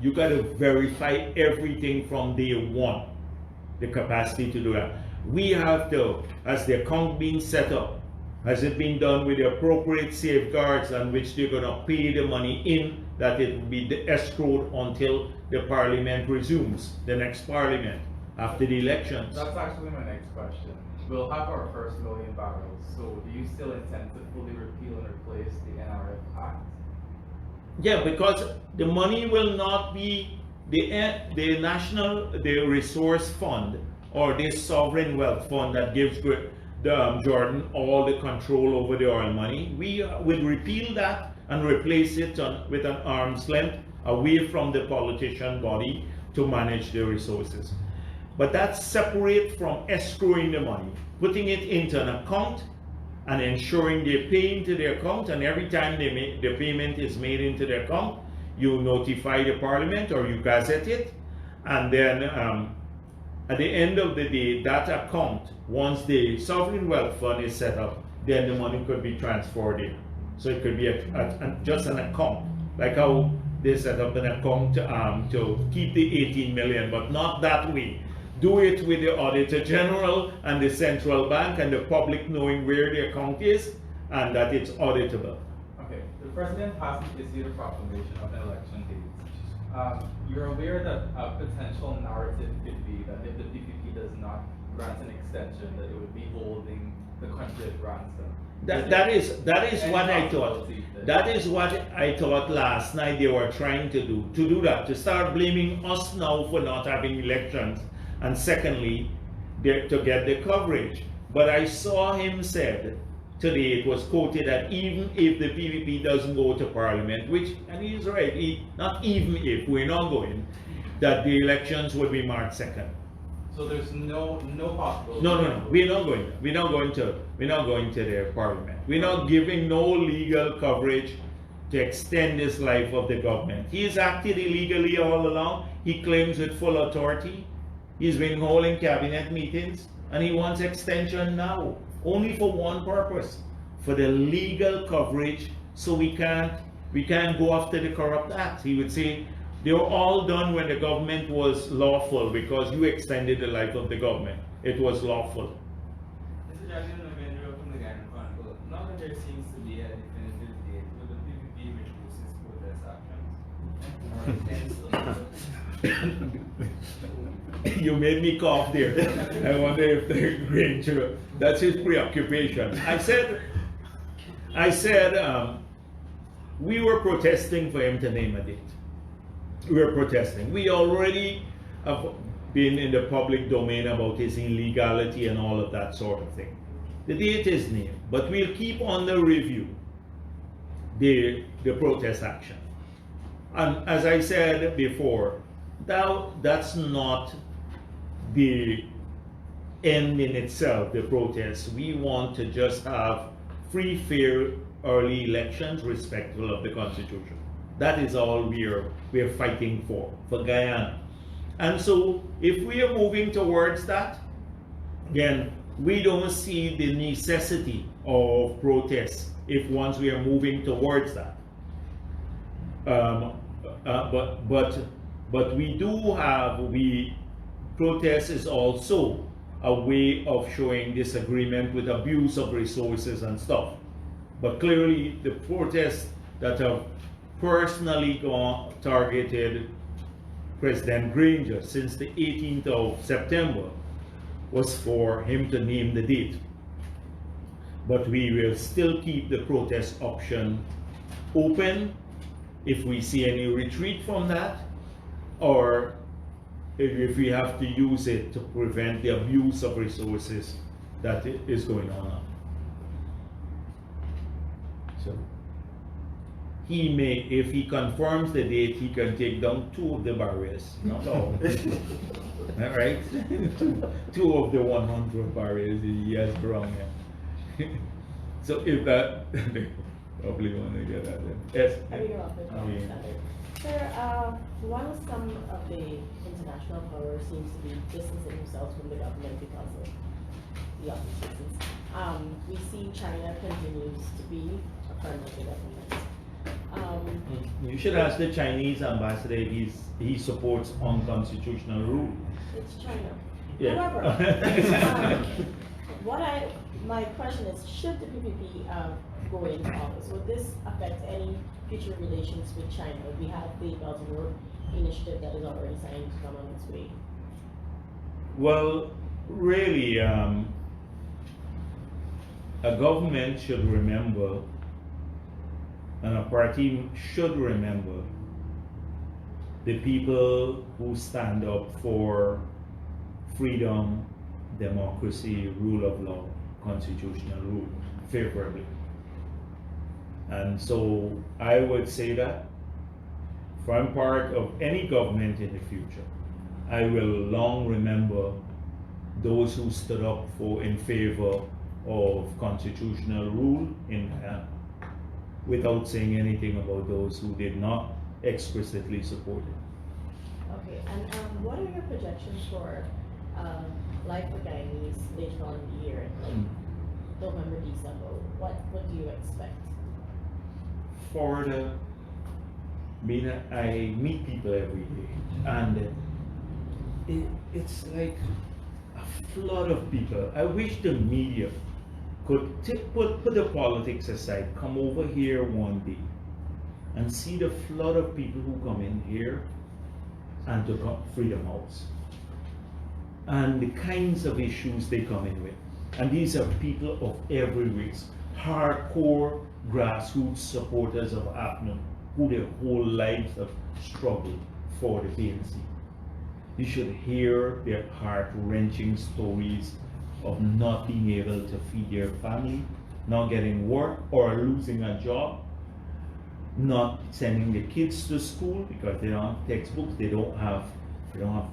you got to verify everything from day one, the capacity to do that. We have to, as the account being set up, has it been done with the appropriate safeguards on which they're going to pay the money in, that it will be escrowed until the parliament resumes, the next parliament, after the elections. That's actually my next question. We'll have our first 1 million barrels, so do you still intend to fully repeal and replace the NRF Act? Yeah, because the money will not be the resource fund or this sovereign wealth fund that gives Jordan all the control over the oil money. We will repeal that and replace it with an arm's length away from the politician body to manage the resources. But that's separate from escrowing the money, putting it into an account and ensuring they pay into the account, and every time the payment is made into the account, you notify the parliament or you gazette it, and then at the end of the day, that account, once the sovereign wealth fund is set up, then the money could be transferred in. So it could be just an account, like how they set up an account to keep the 18 million, but not that way. Do it with the Auditor General and the Central Bank and the public knowing where the account is and that it's auditable. Okay, the president hasn't issued a proclamation of an election date. You're aware that a potential narrative could be that if the PPP does not grant an extension, that it would be holding the country at ransom. That is what I thought. That is what I thought last night they were trying to do. To do that, to start blaming us now for not having elections, and secondly, to get the coverage. But I saw him said today, it was quoted that even if the PVP doesn't go to Parliament, and he's right, not even if, we're not going, that the elections would be March 2nd. So there's no possibility. No, we're not going. We're not going to their Parliament. We're not giving no legal coverage to extend this life of the government. He's acted illegally all along. He claims with full authority. He's been holding cabinet meetings, and he wants extension now, only for one purpose, for the legal coverage, so we can't go after the corrupt acts. He would say they were all done when the government was lawful, because you extended the life of the government. It was lawful. Mr. Jagdeo, when you open the Guyana Chronicle, now that there seems to be a definitive date, will the PPP reduce its protest actions? Or intends to? You made me cough there. I wonder if the Granger, that's his preoccupation. I said, we were protesting for him to name a date. We were protesting. We already have been in the public domain about his illegality and all of that sort of thing. The date is named, but we'll keep on the review the protest action. And as I said before, that's not the end in itself, the protest. We want to just have free, fair, early elections respectful of the Constitution. That is all we're fighting for Guyana. And so if we are moving towards that, again, we don't see the necessity of protests if once we are moving towards that. But we do have, protest is also a way of showing disagreement with abuse of resources and stuff. But clearly the protests that have personally targeted President Granger since the 18th of September was for him to name the date. But we will still keep the protest option open if we see any retreat from that, or if we have to use it to prevent the abuse of resources that is going on. So he may, if he confirms the date, he can take down 2 of the barriers, not all. Right? 2 of the 100 barriers he has drawn here. So if that, probably want to get that then. Yes? Sir, while some of the international powers seems to be distancing themselves from the government because of the oppositions, we see China continues to be a friend of the government. You should ask the Chinese ambassador if he supports unconstitutional rule. It's China. Yeah. However, my question is, should the PPP go into office, would this affect any future relations with China? We have the Belt and Road Initiative that is already signed to come on its way. Well, really, a government should remember, and a party should remember, the people who stand up for freedom, democracy, rule of law, constitutional rule, favorably. And so I would say that if I'm part of any government in the future, I will long remember those who stood up in favor of constitutional rule in Guyana, without saying anything about those who did not explicitly support it. Okay, and what are your projections for life for Guyanese later on in the year, like November, December? What do you expect? For I meet people every day, and it's like a flood of people. I wish the media could put the politics aside, come over here one day and see the flood of people who come in here and to Freedom House, and the kinds of issues they come in with. And these are people of every race, hardcore grassroots supporters of APNO, who their whole lives have struggled for the PNC. You should hear their heart-wrenching stories of not being able to feed their family, not getting work or losing a job, not sending the kids to school because they don't have textbooks, they don't have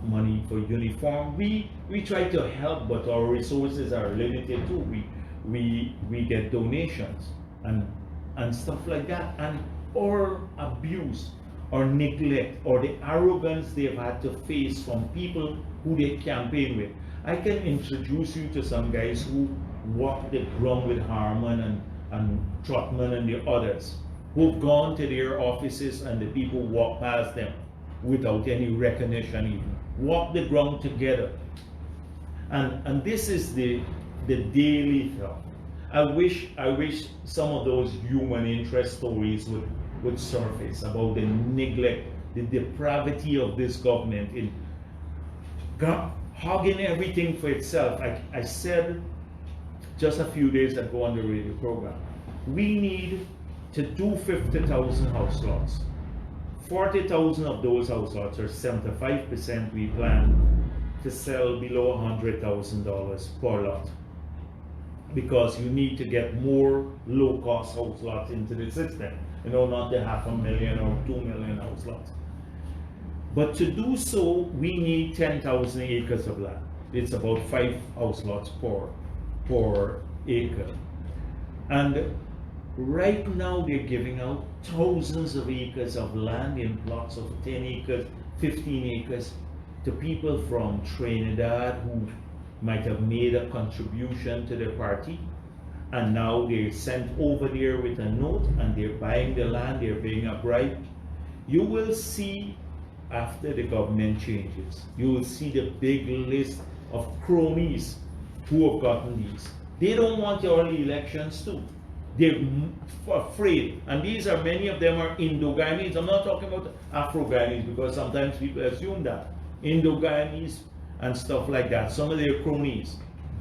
money for uniform. We try to help, but our resources are limited too. We get donations and stuff like that, and or abuse or neglect or the arrogance they've had to face from people who they campaign with. I can introduce you to some guys who walk the ground with Harman and Trotman and the others, who've gone to their offices and the people walk past them without any recognition even. Walk the ground together. And this is the daily thought. I wish some of those human interest stories would surface about the neglect, the depravity of this government in hogging everything for itself. I said just a few days ago on the radio program, we need to do 50,000 house lots. 40,000 of those house lots, or 75%, we plan to sell below $100,000 per lot, because you need to get more low-cost house lots into the system. You know, not the 500,000 or 2 million house lots. But to do so, we need 10,000 acres of land. It's about 5 house lots per acre. And right now they're giving out thousands of acres of land in plots of 10 acres, 15 acres to people from Trinidad who might have made a contribution to the party, and now they're sent over there with a note and they're buying the land, they're paying a bribe. You will see after the government changes, you will see the big list of cronies who have gotten these. They don't want early elections too. They're afraid, and these are, many of them are Indo-Guyanese. I'm not talking about Afro-Guyanese, because sometimes people assume that. Indo-Guyanese and stuff like that. Some of their cronies,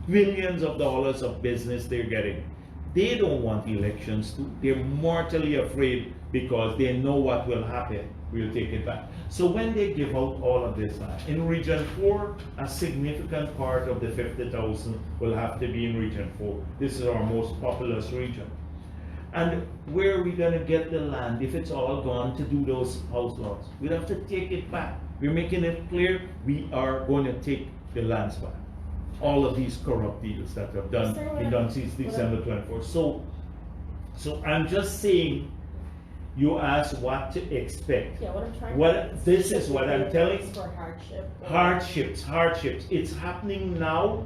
millions of dollars of business they're getting. They don't want elections too. They're mortally afraid because they know what will happen. We'll take it back. So when they give out all of this land, in Region 4, a significant part of the 50,000 will have to be in Region 4. This is our most populous region. And where are we going to get the land if it's all gone to do those house lots? We'd have to take it back. We're making it clear we are going to take the lands back. All of these corrupt deals that have been done since December 24th. So I'm just saying, you ask what to expect. Yeah, what I'm trying this is what I'm telling. For Hardships. It's happening now,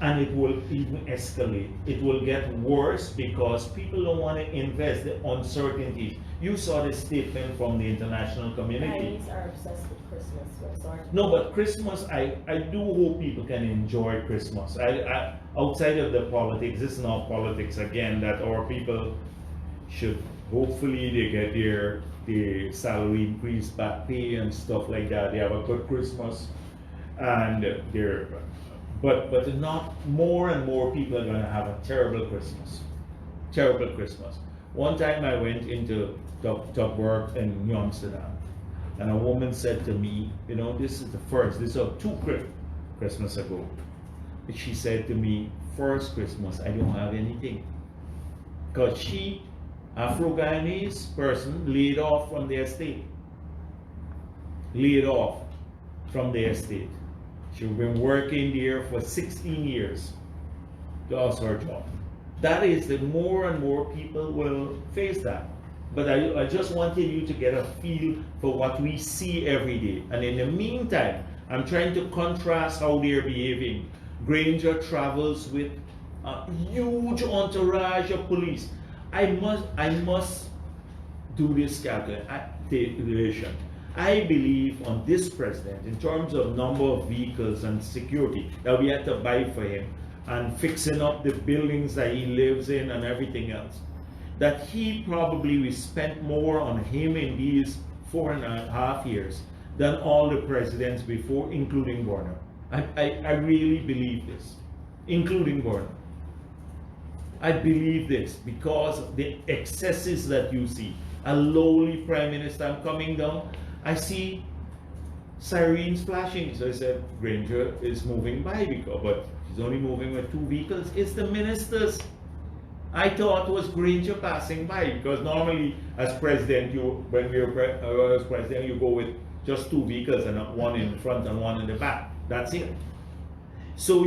and it will even escalate. It will get worse because people don't want to invest the uncertainties. You saw the statement from the international community. Chinese are obsessed with Christmas. No, but Christmas, I do hope people can enjoy Christmas. I outside of the politics, this is not politics again, that our people should, hopefully they get their salary increase, back pay and stuff like that. They have a good Christmas, and but not more and more people are going to have a terrible Christmas. Terrible Christmas. One time I went into work in New Amsterdam, and a woman said to me, you know, this is 2 Christmas ago. She said to me, first Christmas, I don't have anything. Because she, Afro-Guyanese person, laid off from the estate. Laid off from the estate. She's been working there for 16 years. That's her job. That is that more and more people will face that. But I just wanted you to get a feel for what we see every day. And in the meantime, I'm trying to contrast how they're behaving. Granger travels with a huge entourage of police. I must do this calculation. I believe on this president, in terms of number of vehicles and security that we had to buy for him, and fixing up the buildings that he lives in and everything else, that he probably we spent more on him in these 4.5 years than all the presidents before, including Bharrat. I really believe this, including Bharrat. I believe this because the excesses that you see. A lowly prime minister, I'm coming down, I see sirens flashing. So I said, Granger is moving by, but he's only moving with 2 vehicles. It's the ministers. I thought it was Granger passing by, because normally as president, when you're as president, you go with just 2 vehicles, and one in front and one in the back. That's it. So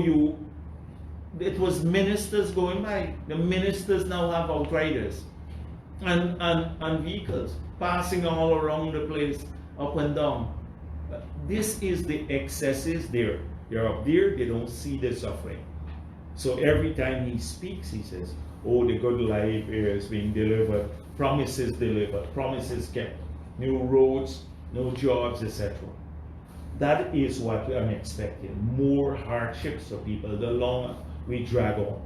it was ministers going by. The ministers now have outriders and vehicles passing all around the place, up and down. This is the excesses there. They're up there, they don't see the suffering. So every time he speaks, he says, oh, the good life is being delivered, promises delivered, promises kept, new roads, no jobs, etc. That is what I'm expecting. More hardships for people the longer we drag on.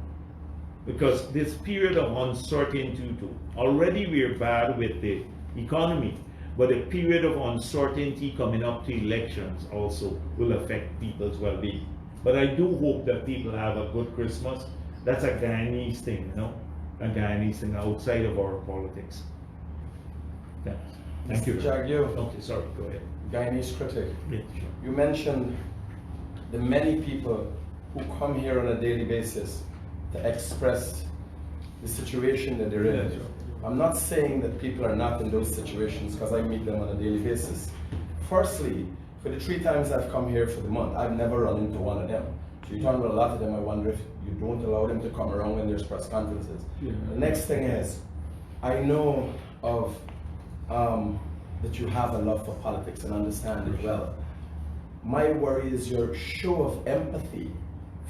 Because this period of uncertainty too. Already we're bad with the economy, but the period of uncertainty coming up to elections also will affect people's well-being. But I do hope that people have a good Christmas. That's a Guyanese thing, you know, a Guyanese thing outside of our politics. Thanks. Thank you. Jagdeo, Okay, sorry, go ahead. Guyanese critic. Yeah, sure. You mentioned the many people who come here on a daily basis to express the situation that they're in. Yeah, sure. I'm not saying that people are not in those situations because I meet them on a daily basis. Firstly, for the 3 times I've come here for the month, I've never run into one of them. So you're talking about a lot of them, I wonder if you don't allow them to come around when there's press conferences. Yeah. The next thing is, I know of that you have a love for politics and understand it well. My worry is your show of empathy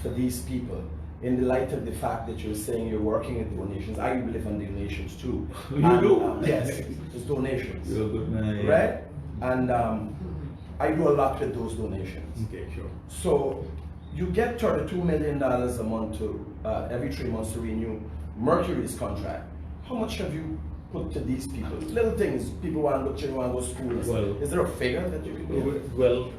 for these people in the light of the fact that you're saying you're working at donations. I live on donations too. You And, do? yes, it's donations. You're a good man. Yeah. Right? And I do a lot with those donations. Okay, sure. So you get $32 million a month to every 3 months to renew Mercury's contract. How much have you put to these people? Little things, people want to go to want to go to school. Well, is there a figure that you can give? Well,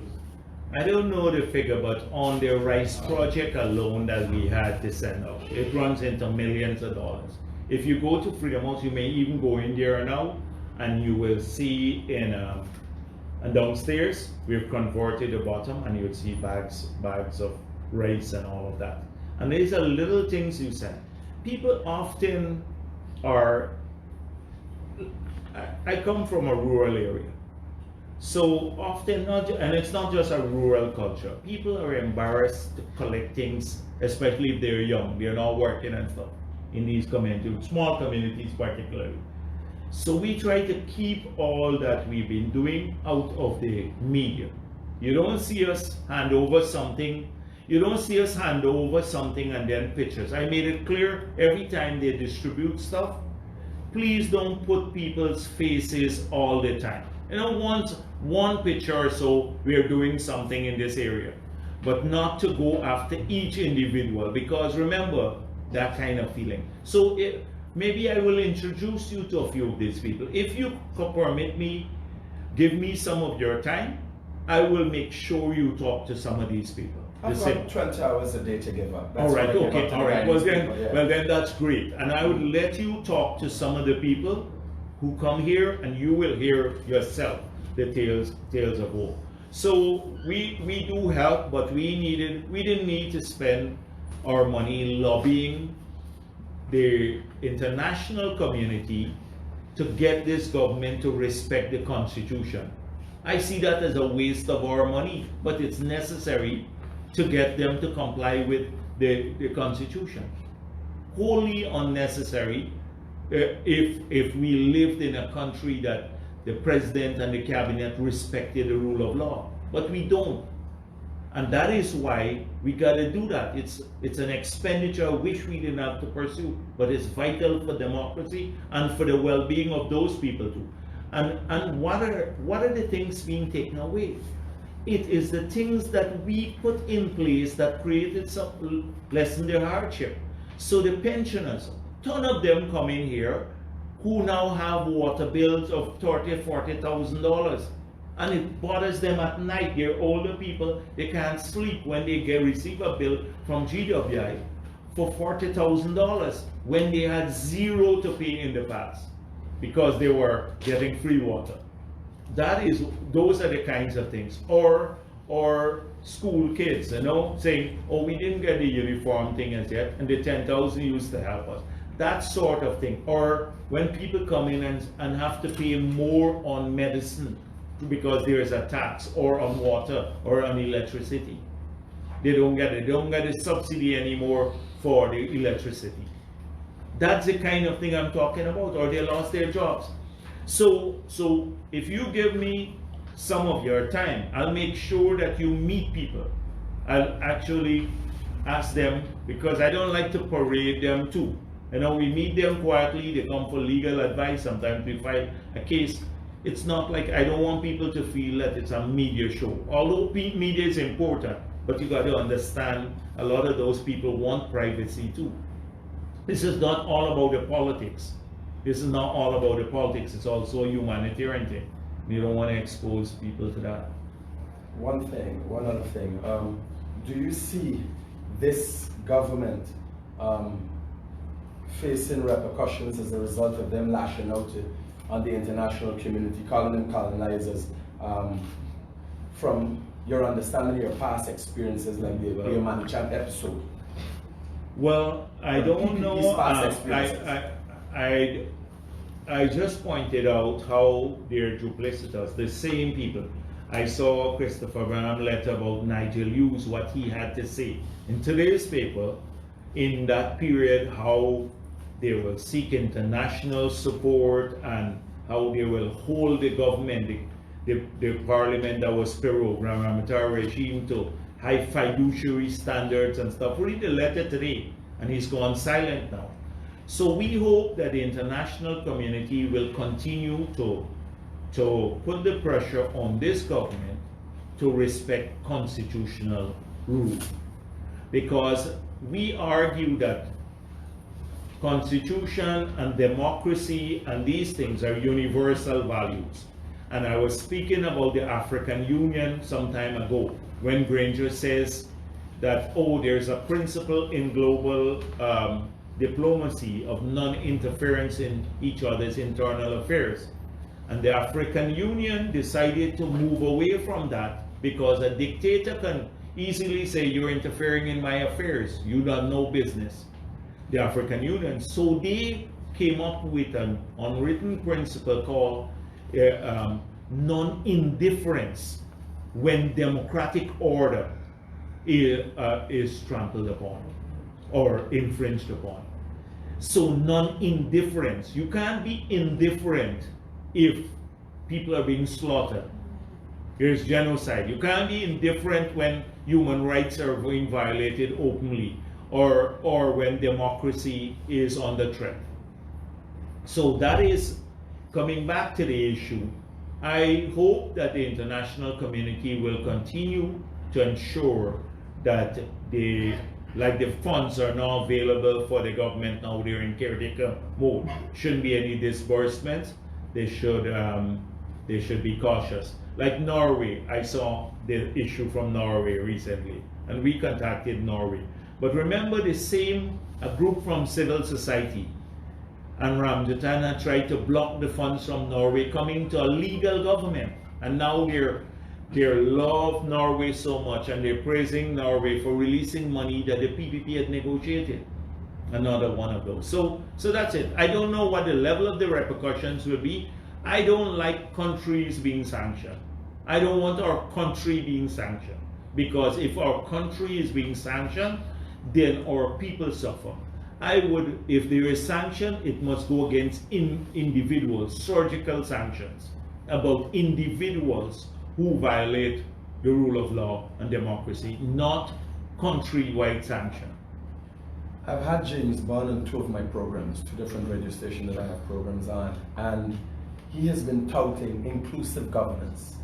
I don't know the figure, but on the rice project alone that we had to send out, it runs into millions of dollars. If you go to Freedom House, you may even go in there now, and you will see in and downstairs we've converted the bottom, and you'll see bags of rice and all of that. And these are little things you said. People often are. I come from a rural area. So often, and it's not just a rural culture, people are embarrassed to collect things, especially if they're young, they're not working and stuff in these communities, small communities particularly. So we try to keep all that we've been doing out of the media. You don't see us hand over something, and then pictures. I made it clear every time they distribute stuff, please don't put people's faces all the time. You know, once one picture or so, we're doing something in this area, but not to go after each individual, because remember that kind of feeling. So maybe I will introduce you to a few of these people. If you permit me, give me some of your time, I will make sure you talk to some of these people. I've got 20 hours a day to give up. All right, okay, all right. Well Well then that's great. And I would let you talk to some of the people who come here, and you will hear yourself the tales of woe. So we do help, but we didn't need to spend our money lobbying the international community to get this government to respect the Constitution. I see that as a waste of our money, but it's necessary to get them to comply with the Constitution. Wholly unnecessary if we lived in a country that the president and the cabinet respected the rule of law, but we don't. And that is why we gotta do that. It's an expenditure which we didn't have to pursue, but it's vital for democracy and for the well-being of those people too. And what are the things being taken away? It is the things that we put in place that created some lessen their hardship. So the pensioners, ton of them come in here who now have water bills of $30,000, $40,000, and it bothers them at night. They're older people, they can't sleep when they receive a bill from GWI for $40,000 when they had zero to pay in the past because they were getting free water. Those are the kinds of things. Or school kids, you know, saying, oh, we didn't get the uniform thing as yet, and the 10,000 used to help us. That sort of thing. Or when people come in and have to pay more on medicine because there is a tax, or on water, or on electricity. They don't get a subsidy anymore for the electricity. That's the kind of thing I'm talking about. Or they lost their jobs. So if you give me some of your time, I'll make sure that you meet people. I'll actually ask them, because I don't like to parade them too. You know, we meet them quietly, they come for legal advice, sometimes we file a case. It's not like, I don't want people to feel that it's a media show. Although media is important, but you got to understand a lot of those people want privacy too. This is not all about the politics. This is not all about the politics, it's also a humanitarian thing. You don't want to expose people to that. One other thing. Do you see this government facing repercussions as a result of them lashing out on the international community, calling them colonizers, from your understanding of your past experiences, like the Manichan episode? Well, I don't know. I just pointed out how they're duplicitous. The same people. I saw Christopher Branham letter about Nigel Hughes, what he had to say in today's paper. In that period, how they will seek international support and how they will hold the government, the parliament that was pro-Ramantara regime, to high fiduciary standards and stuff. Read the letter today, and he's gone silent now. So we hope that the international community will continue to put the pressure on this government to respect constitutional rule. Because we argue that constitution and democracy and these things are universal values. And I was speaking about the African Union some time ago, when Granger says that, oh, there's a principle in global diplomacy of non-interference in each other's internal affairs. And the African Union decided to move away from that because a dictator can easily say, you're interfering in my affairs, you have no business. The African Union, so they came up with an unwritten principle called non-indifference when democratic order is trampled upon or infringed upon. So non-indifference, you can't be indifferent if people are being slaughtered. There's genocide. You can't be indifferent when human rights are being violated openly, or when democracy is under threat. So that is coming back to the issue. I hope that the international community will continue to ensure that the funds are now available for the government now they're in caretaker mode. Shouldn't be any disbursements. They should be cautious. Like Norway, I saw the issue from Norway recently, and we contacted Norway. But remember, a group from civil society and Ramjatana tried to block the funds from Norway coming to a legal government, and now they love Norway so much, and they're praising Norway for releasing money that the PPP had negotiated. Another one of those. So that's it. I don't know what the level of the repercussions will be. I don't like countries being sanctioned. I don't want our country being sanctioned, because if our country is being sanctioned, then our people suffer. If there is sanction, it must go against individuals, surgical sanctions about individuals who violate the rule of law and democracy, not country-wide sanction. I've had James Bond on 2 of my programs, 2 different radio stations that I have programs on, and he has been touting inclusive governance.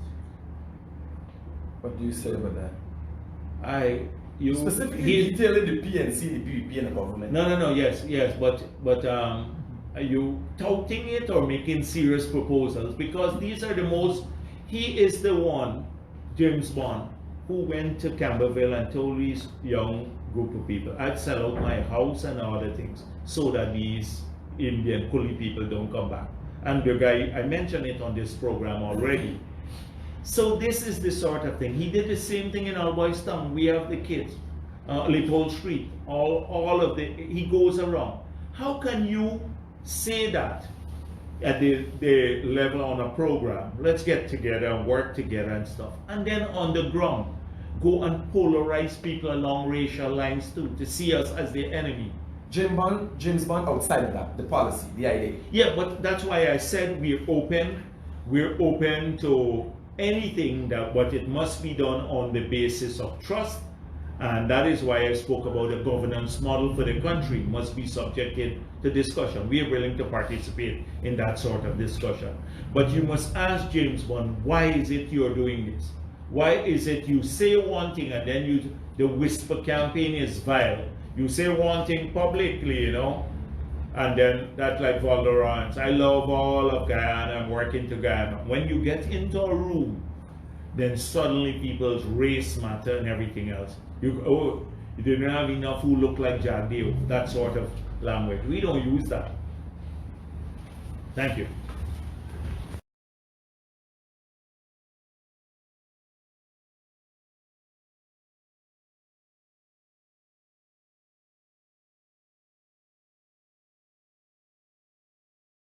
What do you say about that? Specifically detailing the PNC, the PPP, and the government. No, yes, but are you touting it or making serious proposals? Because these are he is the one, James Bond, who went to Camberville and told these young group of people, I'd sell out my house and other things so that these Indian coolie people don't come back. And the guy, I mentioned it on this program already. So this is the sort of thing. He did the same thing in All Boys Town. We have the kids, Little Street, he goes around. How can you say that at the level on a program? Let's get together and work together and stuff. And then on the ground, go and polarize people along racial lines too, to see us as the enemy. James Bond outside of that, the policy, the idea. Yeah, but that's why I said we're open to anything but it must be done on the basis of trust. And that is why I spoke about the governance model for the country must be subjected to discussion. We are willing to participate in that sort of discussion. But you must ask James Bond, why is it you're doing this? Why is it you say one thing and then the whisper campaign is vile? You say one thing publicly, And then that like Valderrance. I love all of Guyana, I'm working to Guyana. When you get into a room, then suddenly people's race matter and everything else. You didn't have enough who look like Jagdeo, that sort of language. We don't use that. Thank you.